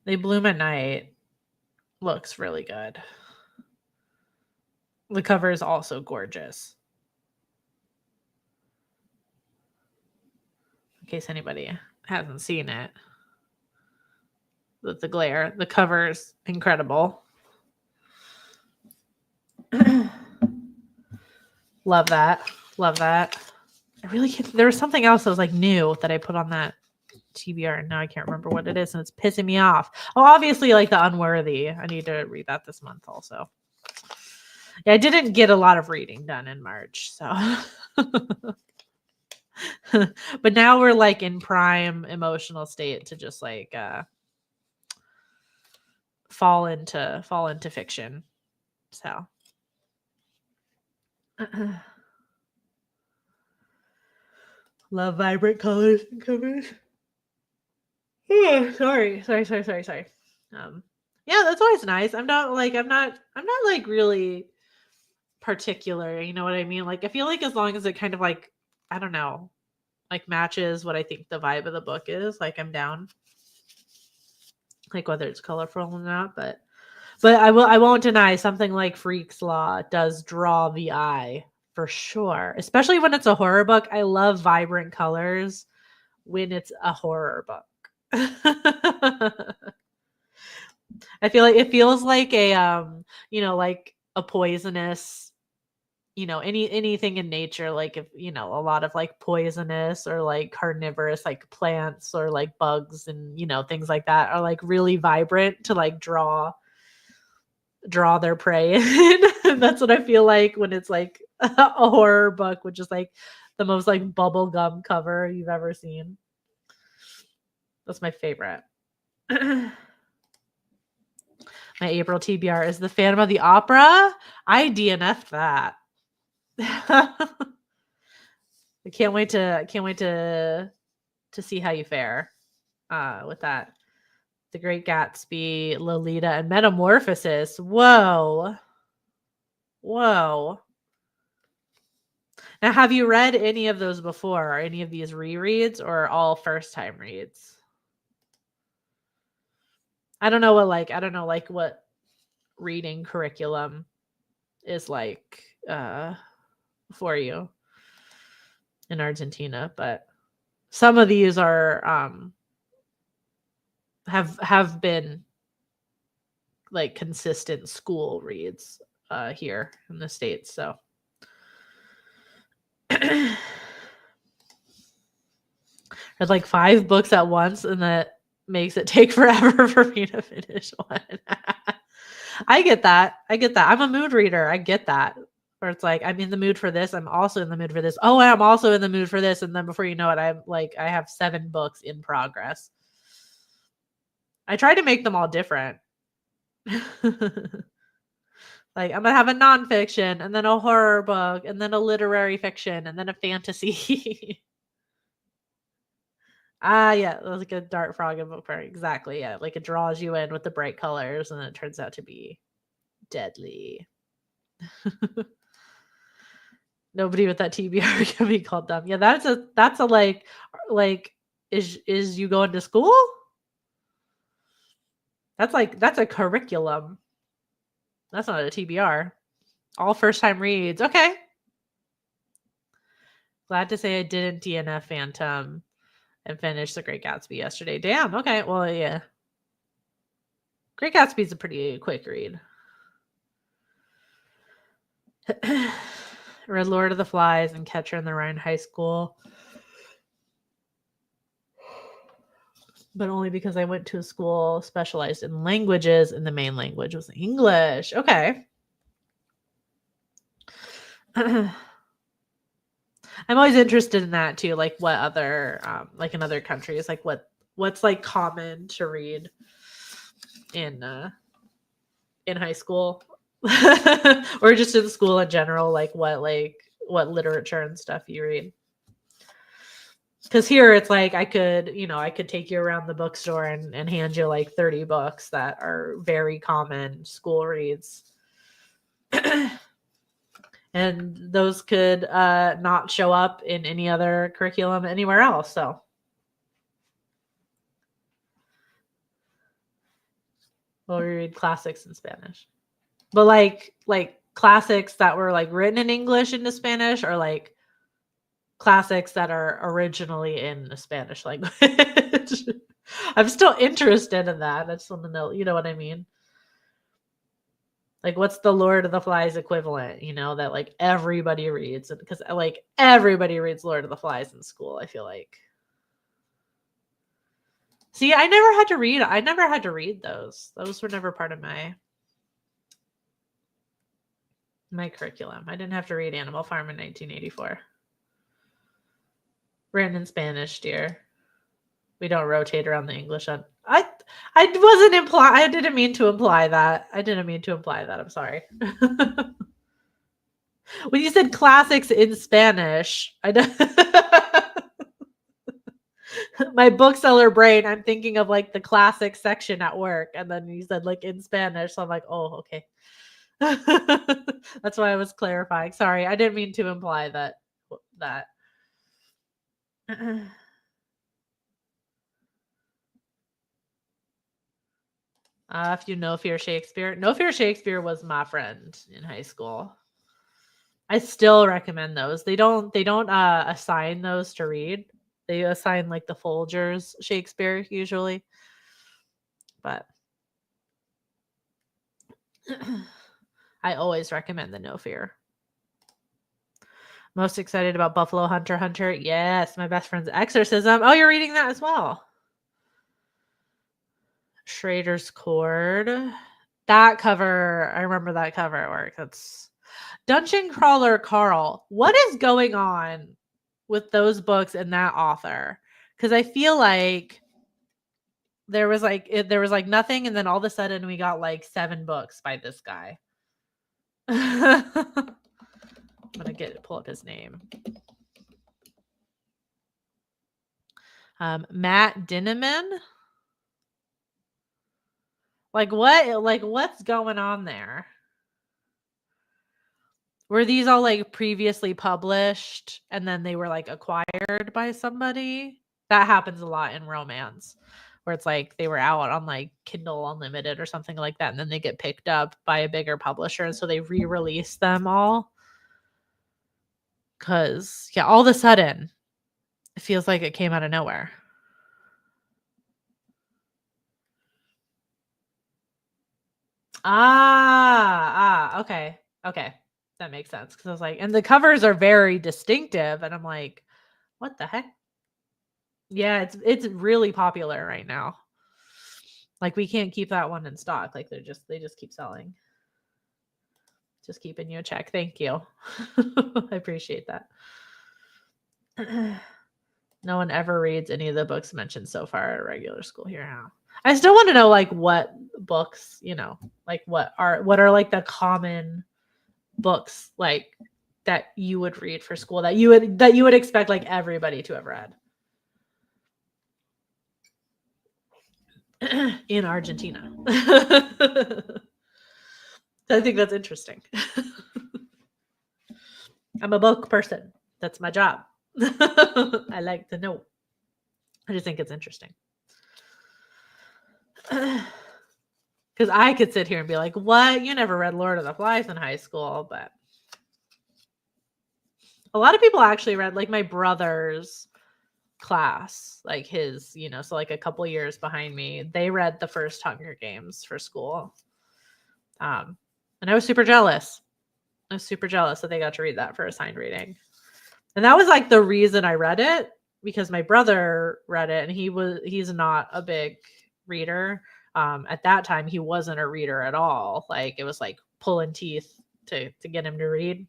They Bloom at Night looks really good. The cover is also gorgeous. In case anybody hasn't seen it. With the glare. The cover's incredible. Love that. Love that. I really can't. There was something else that was like new that I put on that TBR, and now I can't remember what it is, and it's pissing me off. Oh, obviously, like The Unworthy. I need to read that this month also. Yeah, I didn't get a lot of reading done in March, so. But now we're like in prime emotional state to just like fall into fiction. So. Love vibrant colors and covers. Sorry. Yeah, that's always nice. I'm not like really particular, you know what I mean? Like I feel like as long as it kind of like, I don't know, like matches what I think the vibe of the book is, like I'm down. Like whether it's colorful or not, but But I won't deny something like Freak's Law does draw the eye for sure, especially when it's a horror book. I love vibrant colors when it's a horror book. I feel like it feels like a like a poisonous, anything in nature, like if, a lot of like poisonous or like carnivorous like plants or like bugs and, things like that are like really vibrant to like draw their prey in. And that's what I feel like when it's like a horror book, which is like the most like bubblegum cover you've ever seen. That's my favorite. My April TBR is the Phantom of the Opera. I DNF'd that. I can't wait to see how you fare with that. The Great Gatsby, Lolita, and Metamorphosis. Whoa. Now, have you read any of those before? Or any of these rereads, or all first time reads? I don't know what reading curriculum is like for you in Argentina, but some of these are have been like consistent school reads here in the States. So read like 5 books at once, and that makes it take forever for me to finish one. I get that. I'm a mood reader. I get that. Where it's like, I'm in the mood for this. I'm also in the mood for this. Oh, I'm also in the mood for this. And then before you know it, I have 7 books in progress. I try to make them all different. Like, I'm gonna have a nonfiction, and then a horror book, and then a literary fiction, and then a fantasy. Yeah, like a Dart Frog and Book Fairy. Exactly, yeah. Like, it draws you in with the bright colors, and then it turns out to be deadly. Nobody with that TBR can be called dumb. Yeah, that's a like is you going to school? That's a curriculum. That's not a TBR. All first time reads. Okay. Glad to say I didn't DNF Phantom and finish The Great Gatsby yesterday. Damn. Okay. Well, yeah. Great Gatsby's a pretty quick read. Read Lord of the Flies and Catcher in the Rye in high school, but only because I went to a school specialized in languages, and the main language was English. Okay. I'm always interested in that too, like what other like in other countries, like what's like common to read in high school or just in school in general, like what literature and stuff you read. Because here it's like I could take you around the bookstore and hand you like 30 books that are very common school reads. And those could not show up in any other curriculum anywhere else. So we'll read classics in Spanish. But like classics that were like written in English into Spanish, or like classics that are originally in the Spanish language. I'm still interested in that. I just want to know, you know what I mean? Like, what's the Lord of the Flies equivalent, that like everybody reads? Because like everybody reads Lord of the Flies in school, I feel like. See, I never had to read those. Those were never part of my curriculum. I didn't have to read Animal Farm in 1984. Written in Spanish, dear. We don't rotate around the English. I wasn't imply. I didn't mean to imply that. I'm sorry. When you said classics in Spanish, my bookseller brain, I'm thinking of like the classic section at work, and then you said like in Spanish, so I'm like, oh, okay. That's why I was clarifying. Sorry, I didn't mean to imply that. If you know Fear Shakespeare. No Fear Shakespeare was my friend in high school. I still recommend those. They don't assign those to read. They assign like the Folgers Shakespeare usually. But I always recommend the No Fear. Most excited about Buffalo Hunter Hunter? Yes, my best friend's exorcism. Oh, you're reading that as well. Schrader's Cord. That cover, I remember that cover at work. That's Dungeon Crawler Carl. What is going on with those books and that author? Because I feel like there was like nothing, and then all of a sudden we got like 7 books by this guy. I'm gonna pull up his name. Matt Dinneman. Like what? Like what's going on there? Were these all like previously published and then they were like acquired by somebody? That happens a lot in romance, where it's like they were out on like Kindle Unlimited or something like that, and then they get picked up by a bigger publisher, and so they re-release them all. Cause yeah, all of a sudden it feels like it came out of nowhere. Okay. Okay. That makes sense. Because I was like, and the covers are very distinctive, and I'm like, what the heck? Yeah, it's really popular right now. Like we can't keep that one in stock. Like they just keep selling. Just keeping you a check. Thank you. I appreciate that. No one ever reads any of the books mentioned so far at regular school here. Huh? I still want to know like what books, like what are like the common books like that you would read for school that you would expect like everybody to have read. In Argentina. I think that's interesting. I'm a book person. That's my job. I like to know. I just think it's interesting. Because I could sit here and be like, what? You never read Lord of the Flies in high school. But a lot of people actually read, like my brother's class, like his, so like a couple years behind me, they read the first Hunger Games for school. And I was super jealous. I was super jealous that they got to read that for assigned reading. And that was like the reason I read it, because my brother read it and he's not a big reader. At that time, he wasn't a reader at all. Like it was like pulling teeth to get him to read.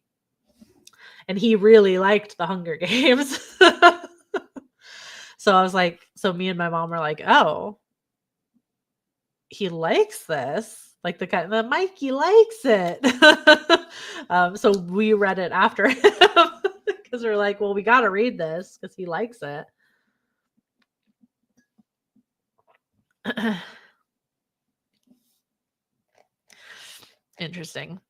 And he really liked the Hunger Games. So I was like, so me and my mom were like, oh, he likes this. Like the Mikey likes it. So we read it after him because we're like, well, we got to read this because he likes it. Interesting.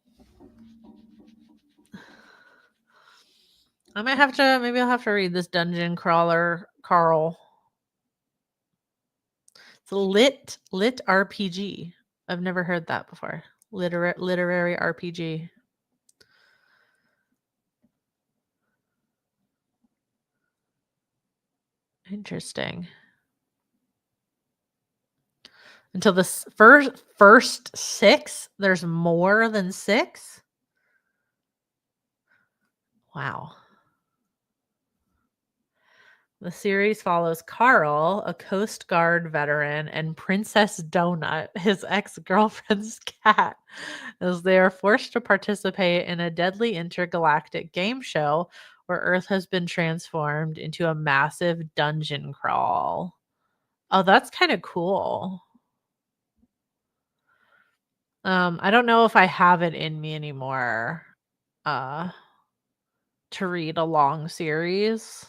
Maybe I'll have to read this Dungeon Crawler Carl. It's a lit RPG. I've never heard that before. Literary RPG. Interesting. Until the first 6, there's more than 6. Wow. The series follows Carl, a Coast Guard veteran, and Princess Donut, his ex-girlfriend's cat, as they are forced to participate in a deadly intergalactic game show where Earth has been transformed into a massive dungeon crawl. Oh, that's kind of cool. I don't know if I have it in me anymore to read a long series.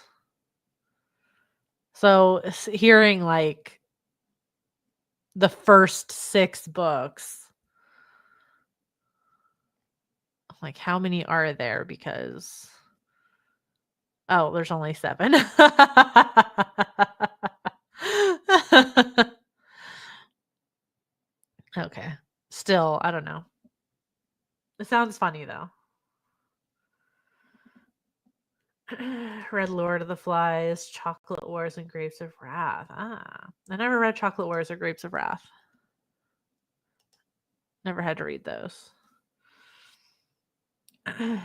So hearing like the first 6 books, I'm like, how many are there? Because there's only 7. Okay. Still, I don't know. It sounds funny though. Read Lord of the Flies, Chocolate Wars, and Grapes of Wrath. Ah, I never read Chocolate Wars or Grapes of Wrath. Never had to read those. We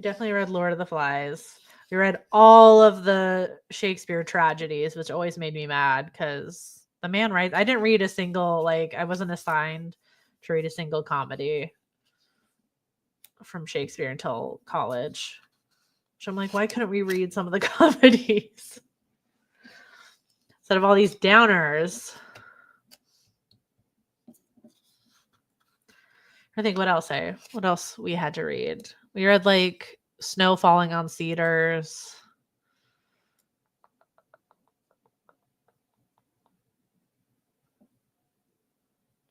definitely read Lord of the Flies. We read all of the Shakespeare tragedies, which always made me mad because the man writes. I didn't read a single, like, I wasn't assigned to read a single comedy from Shakespeare until college. So I'm like, why couldn't we read some of the comedies instead of all these downers? I think what else we had to read? We read like Snow Falling on Cedars.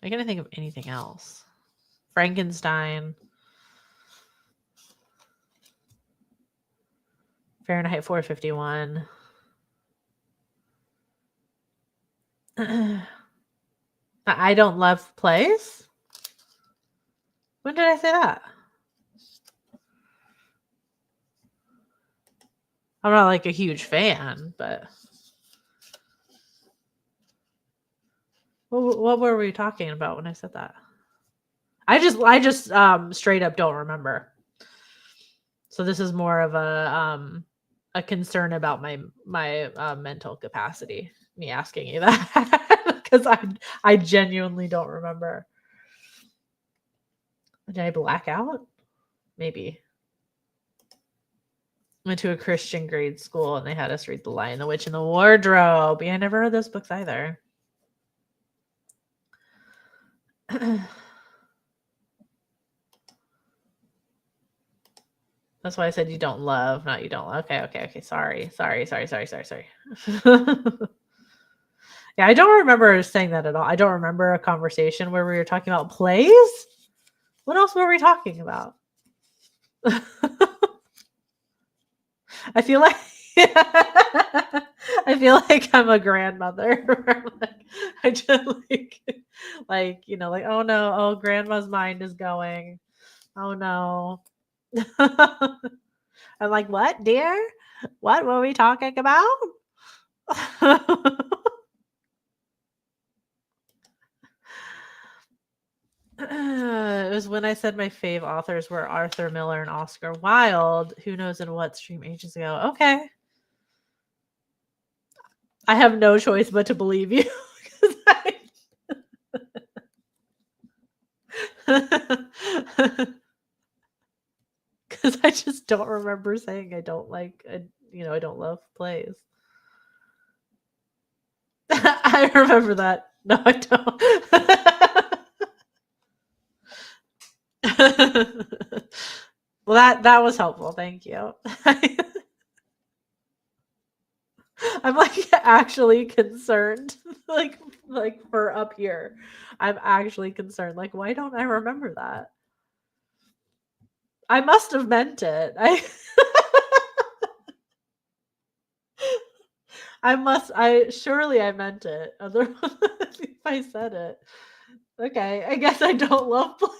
I can't think of anything else. Frankenstein. Fahrenheit 451. I don't love plays. When did I say that? I'm not like a huge fan, but what were we talking about when I said that? I just straight up don't remember. So this is more of a concern about my mental capacity. Me asking you that because I genuinely don't remember. Did I black out? Maybe. Went to a Christian grade school and they had us read The Lion, the Witch, and the Wardrobe. Yeah, I never read those books either. That's why I said you don't love, not you don't. Okay. Sorry. Yeah, I don't remember saying that at all. I don't remember a conversation where we were talking about plays. What else were we talking about? I feel like I'm a grandmother. I just like oh no, oh grandma's mind is going. Oh no. I'm like, what, dear? What were we talking about? It was when I said my fave authors were Arthur Miller and Oscar Wilde. Who knows in what stream ages ago? Okay. I have no choice but to believe you. Because I just don't remember saying I don't like, I don't love plays. I remember that. No, I don't. Well, that was helpful. Thank you. I'm like actually concerned, like for up here. I'm actually concerned. Like, why don't I remember that? I must have meant it. I surely I meant it. Otherwise, if I said it. Okay, I guess I don't love plays.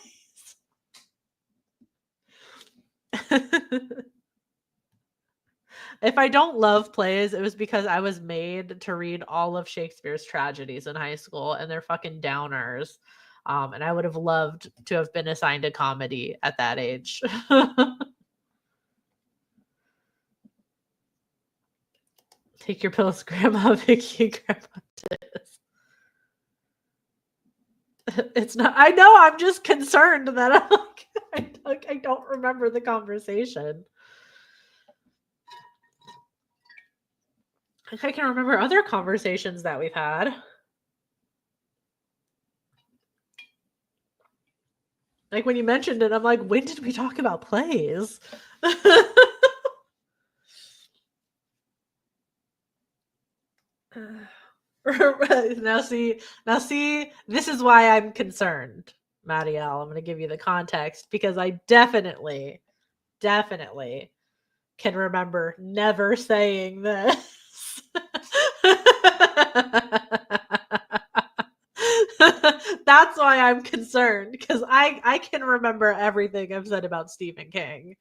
If I don't love plays, it was because I was made to read all of Shakespeare's tragedies in high school, and they're fucking downers. And I would have loved to have been assigned a comedy at that age. Take your pills, Grandma Vicky, Grandma Tiz. It's not. I know. I'm just concerned that I don't remember the conversation. I can remember other conversations that we've had. Like when you mentioned it, I'm like, when did we talk about plays? now see, this is why I'm concerned, Marielle. I'm going to give you the context because I definitely can remember never saying this. that's why I'm concerned, because I can remember everything I've said about Stephen King.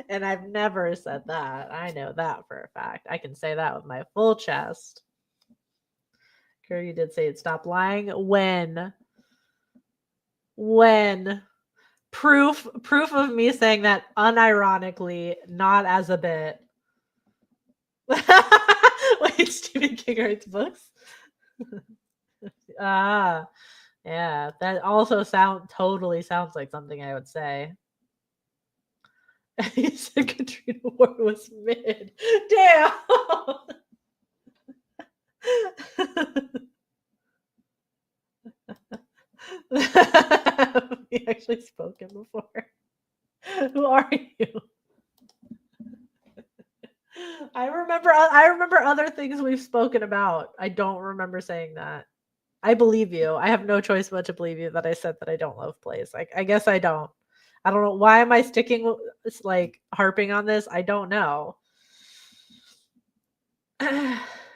And I've never said that. I know that for a fact. I can say that with my full chest. Girl, you did say it. Stop lying. When? Proof of me saying that unironically, not as a bit. Wait, Stephen King writes books? Ah, yeah. That also totally sounds like something I would say. He said Katrina Ward was mid. Damn. We actually spoken before. Who are you? I remember other things we've spoken about. I don't remember saying that. I believe you. I have no choice but to believe you that I said that I don't love plays. Like, I guess I don't. I don't know. Why am I sticking, like, harping on this? I don't know.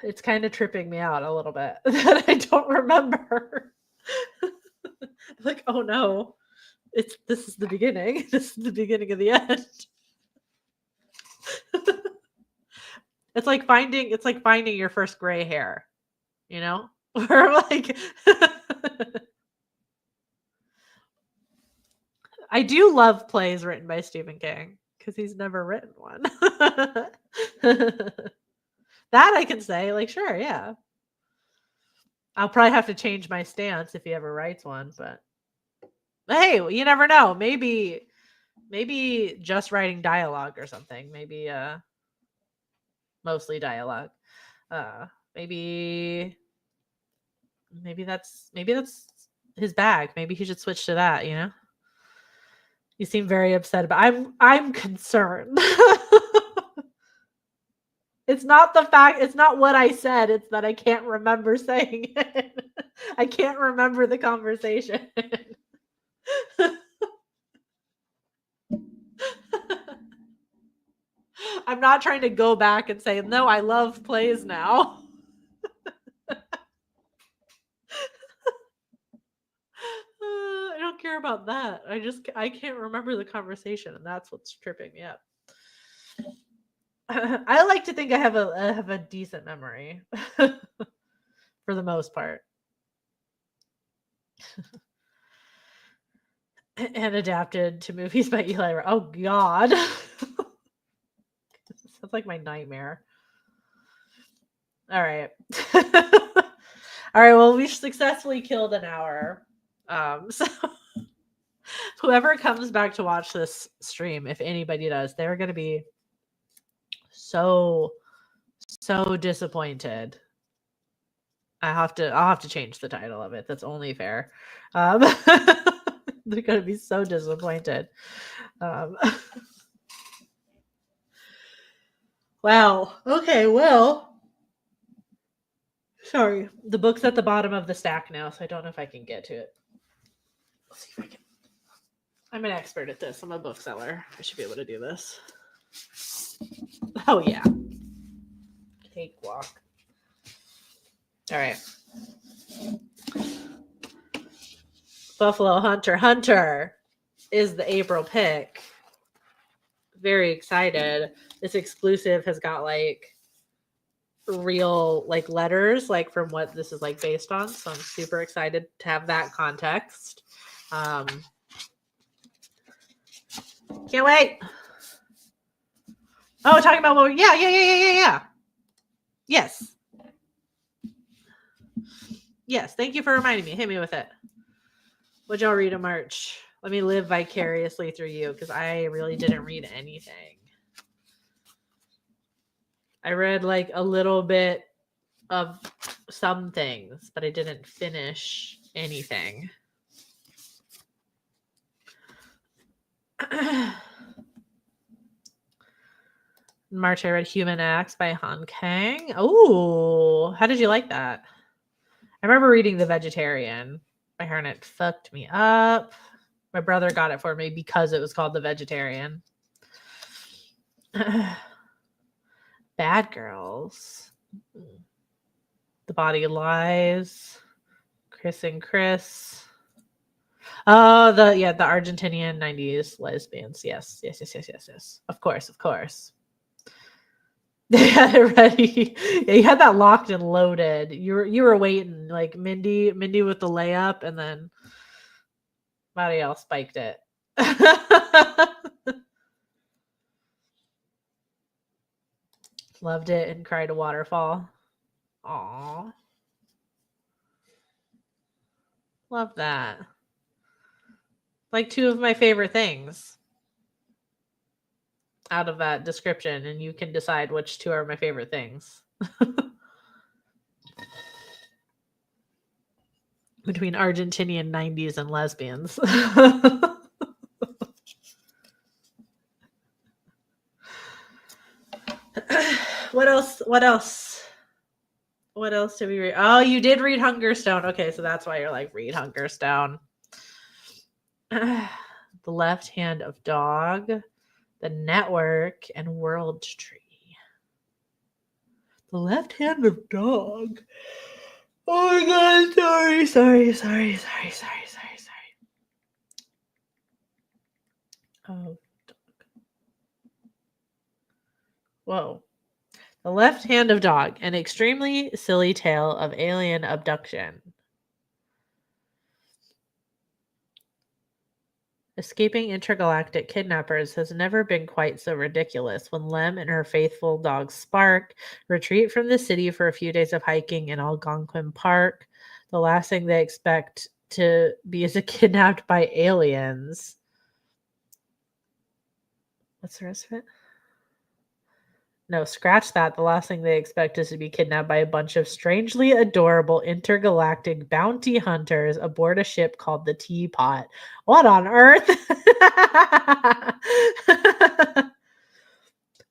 It's kind of tripping me out a little bit that I don't remember. Like, oh no. This is the beginning. This is the beginning of the end. It's like finding your first gray hair, you know? Or like I do love plays written by Stephen King because he's never written one. That I can say, like, sure, yeah. I'll probably have to change my stance if he ever writes one, but hey, you never know. Maybe just writing dialogue or something. Maybe mostly dialogue. Maybe that's his bag. Maybe he should switch to that, you know? You seem very upset about I'm concerned. It's not what I said, it's that I can't remember saying it. I can't remember the conversation. I'm not trying to go back and say, no, I love plays now. I don't care about that. I can't remember the conversation, and that's what's tripping me up. I like to think I have a decent memory for the most part. And adapted to movies by Eli. Oh God. Sounds like my nightmare. All right. All right, well, we've successfully killed an hour. So whoever comes back to watch this stream, if anybody does, they're going to be so disappointed. I'll have to change the title of it. That's only fair. They're going to be so disappointed. Wow. Okay, well. Sorry. The book's at the bottom of the stack now, so I don't know if I can get to it. Let's see if I can. I'm an expert at this. I'm a bookseller. I should be able to do this. Oh, yeah. Cakewalk. All right. Buffalo Hunter. Hunter is the April pick. Very excited. This exclusive has got like real like letters like from what this is like based on. So I'm super excited to have that context. Can't wait. Oh, talking about what? Yeah. Yes. Thank you for reminding me. Hit me with it. What'd y'all read in March? Let me live vicariously through you because I really didn't read anything. I read like a little bit of some things, but I didn't finish anything. In March, I read Human Acts by Han Kang. Oh, how did you like that? I remember reading The Vegetarian by her and it fucked me up. My brother got it for me because it was called The Vegetarian. Bad Girls. The Body Lies. Chris and Chris. Oh, the Argentinian 90s lesbians. Yes. Of course. They had it ready. Yeah, you had that locked and loaded. You were waiting, like Mindy with the layup, and then Marielle spiked it. Loved it and cried a waterfall. Aw. Love that. Like two of my favorite things out of that description, and you can decide which two are my favorite things. Between Argentinian 90s and lesbians. What else did we read? Oh, you did read Hungerstone. Okay, so that's why you're like, read Hungerstone. The Left Hand of Dog, The Network, and World Tree. The Left Hand of Dog. Oh my god, sorry. Oh, dog. Whoa. The Left Hand of Dog, an extremely silly tale of alien abduction. Escaping intergalactic kidnappers has never been quite so ridiculous when Lem and her faithful dog Spark retreat from the city for a few days of hiking in Algonquin Park. The last thing they expect to be is kidnapped by aliens. What's the rest of it? No, scratch that. The last thing they expect is to be kidnapped by a bunch of strangely adorable intergalactic bounty hunters aboard a ship called the Teapot. What on earth?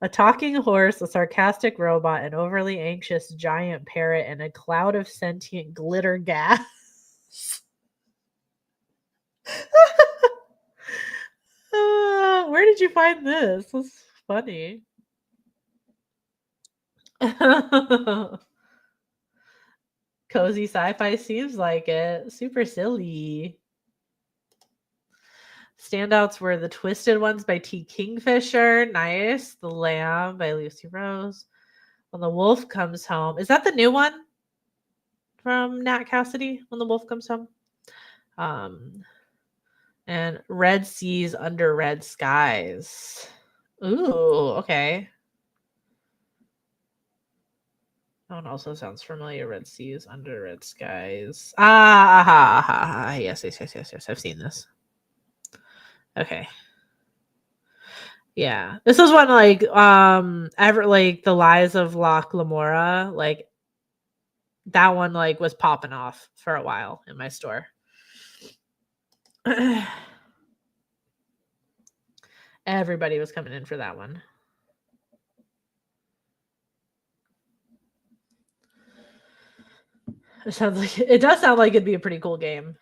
A talking horse, a sarcastic robot, an overly anxious giant parrot, and a cloud of sentient glitter gas. Where did you find this? That's funny. Cozy sci-fi seems like it. Super silly. Standouts were The Twisted Ones by T. Kingfisher. Nice. The Lamb by Lucy Rose. When the Wolf Comes Home. Is that the new one from Nat Cassidy? When the Wolf Comes Home? And Red Seas Under Red Skies. Ooh, okay. That one also sounds familiar. Red Seas Under Red Skies. Yes. I've seen this. Okay. Yeah. This is one like The Lies of Locke Lamora. Like that one like was popping off for a while in my store. Everybody was coming in for that one. It does sound like it'd be a pretty cool game.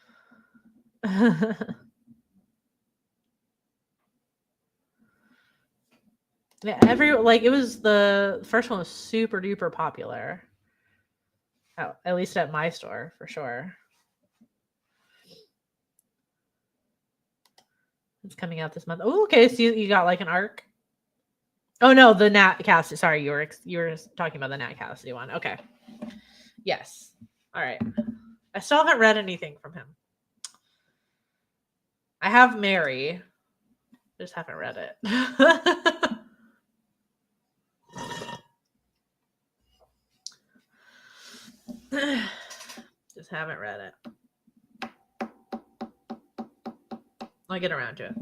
Yeah, it was the first one was super duper popular. At least at my store, for sure. It's coming out this month. Oh, okay. So you got like an arc. Oh no, the Nat Cassidy. Sorry, you were talking about the Nat Cassidy one. Okay. Yes. All right. I still haven't read anything from him. I have Mary. Just haven't read it. Just haven't read it. I'll get around to it.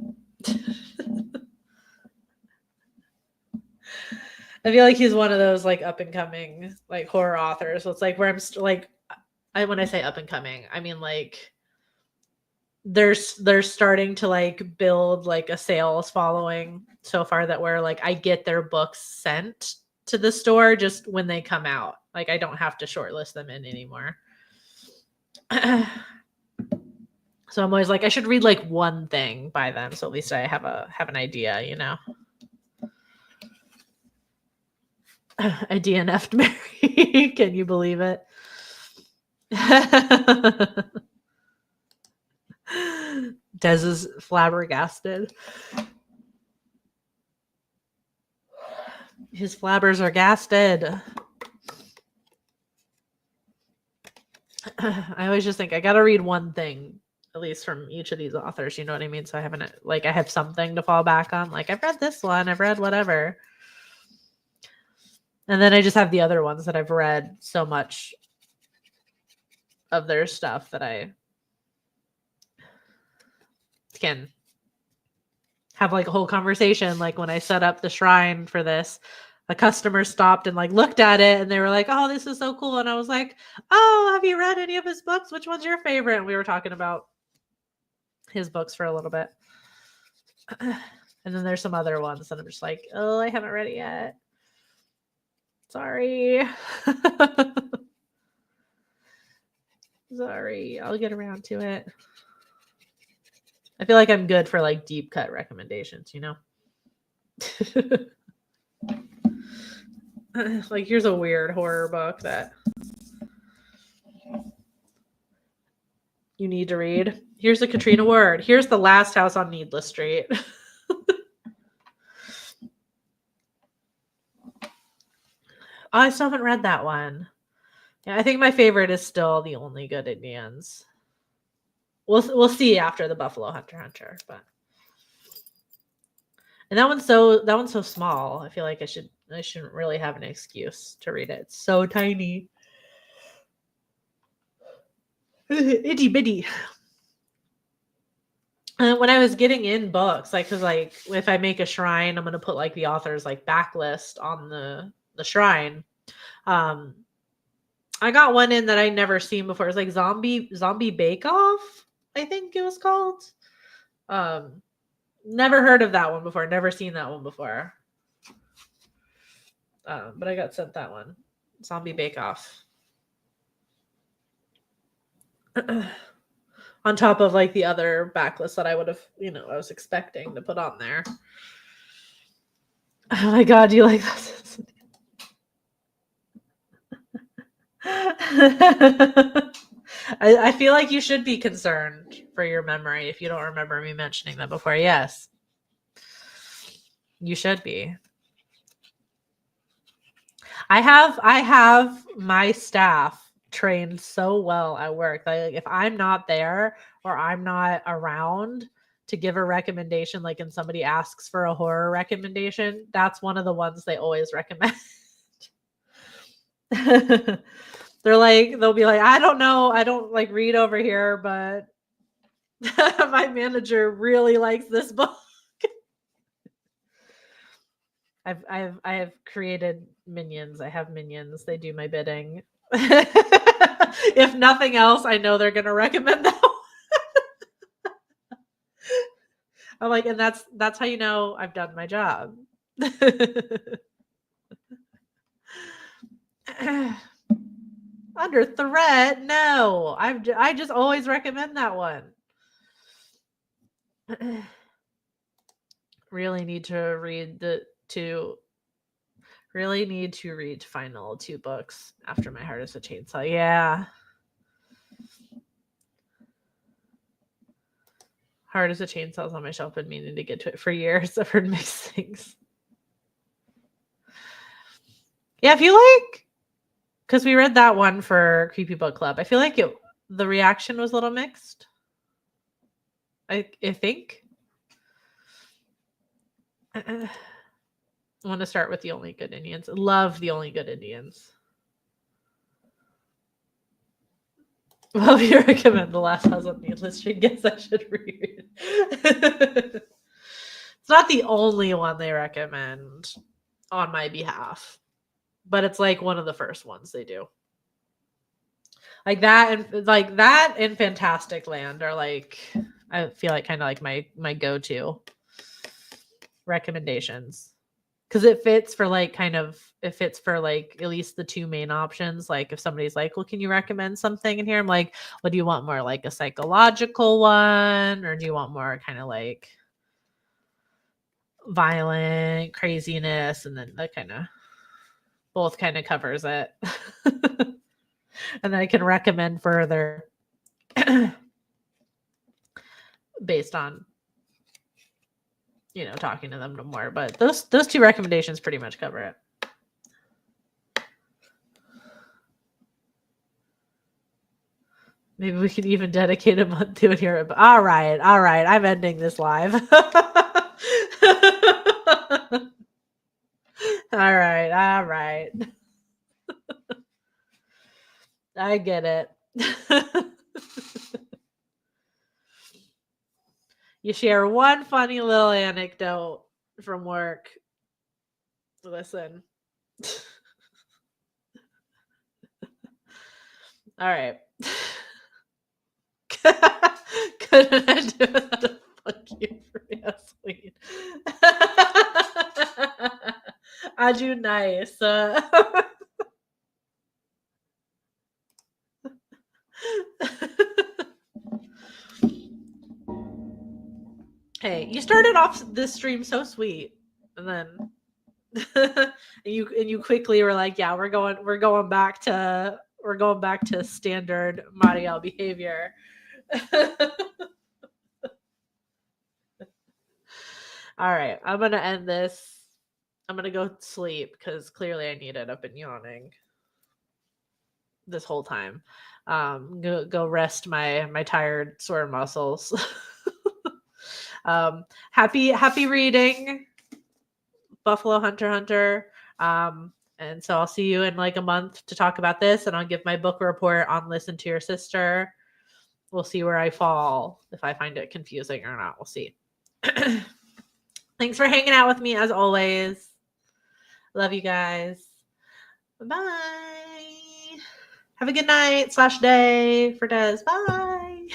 I feel like he's one of those like up and coming like horror authors. So it's like where I'm when I say up and coming, I mean like they're starting to like build like a sales following so far that where like I get their books sent to the store just when they come out. Like I don't have to shortlist them in anymore. So I'm always like I should read like one thing by them so at least I have an idea, you know. I DNF'd Mary. Can you believe it? Des is flabbergasted. His flabbers are gasted. I always just think I gotta read one thing, at least from each of these authors. You know what I mean? So I haven't I have something to fall back on. Like I've read this one, I've read whatever, and then I just have the other ones that I've read so much of their stuff that I can have like a whole conversation. Like when I set up the shrine for this, a customer stopped and like looked at it and they were like, "Oh, this is so cool." And I was like, "Oh, have you read any of his books? Which one's your favorite?" And we were talking about his books for a little bit. And then there's some other ones that I'm just like, "Oh, I haven't read it yet. Sorry." Sorry, I'll get around to it. I feel like I'm good for like deep cut recommendations, you know? Like here's a weird horror book that you need to read. Here's the Katrina Ward. Here's The Last House on Needless Street. I still haven't read that one. Yeah, I think my favorite is still The Only Good Indians. We'll see after the Buffalo Hunter, but and that one's so small. I feel like I shouldn't really have an excuse to read it. It's so tiny. Itty bitty. And when I was getting in books, like, cause like if I make a shrine, I'm gonna put like the author's like backlist on the shrine. I got one in that I never seen before. It's like Zombie Bake Off, I think it was called. Never heard of that one before. Never seen that one before. But I got sent that one. Zombie Bake Off. On top of like the other backlist that I would have, I was expecting to put on there. Oh my god, do you like this? I feel like you should be concerned for your memory if you don't remember me mentioning that before. Yes. You should be. I have my staff trained so well at work that like, if I'm not there or I'm not around to give a recommendation, like when somebody asks for a horror recommendation, that's one of the ones they always recommend. They'll be like, I don't know, I don't like read over here, but my manager really likes this book. I have created minions. I have minions. They do my bidding. If nothing else, I know they're gonna recommend that one. I'm like, and that's how you know I've done my job. Under threat? No, I just always recommend that one. Really need to read final 2 books after My Heart is a Chainsaw. Yeah. Heart is a Chainsaw is on my shelf. Been meaning to get to it for years. I've heard mixed things. Yeah, I feel like because we read that one for Creepy Book Club, I feel like the reaction was a little mixed. I think. I want to start with The Only Good Indians. Love The Only Good Indians. Well, if you recommend The Last House on Needless Street, guess I should read it. It's not the only one they recommend on my behalf, but it's like one of the first ones they do. Like that and Fantastic Land are like, I feel like kind of like my go-to recommendations. Because it fits for like at least the 2 main options. Like if somebody's like, well, can you recommend something in here? I'm like, well, do you want more like a psychological one, or do you want more kind of like violent craziness? And then that kind of both kind of covers it. And I can recommend further based on, talking to them no more. But those two recommendations pretty much cover it. Maybe we could even dedicate a month to it here. All right. I'm ending this live. All right. I get it. You share one funny little anecdote from work. Listen. All right. Couldn't I do without a fuck you for gasoline? I do nice. Hey, you started off this stream so sweet, and then and you quickly were like, "Yeah, we're going back to standard Mariel behavior." All right, I'm gonna end this. I'm gonna go sleep because clearly I needed. I've been yawning this whole time. Go rest my tired sore muscles. Happy reading, Buffalo Hunter. And so I'll see you in like a month to talk about this, and I'll give my book report on Listen to Your Sister. We'll see where I fall, if I find it confusing or not. We'll see. Thanks for hanging out with me as always. Love you guys. Bye. Have a good night /day for Des. Bye.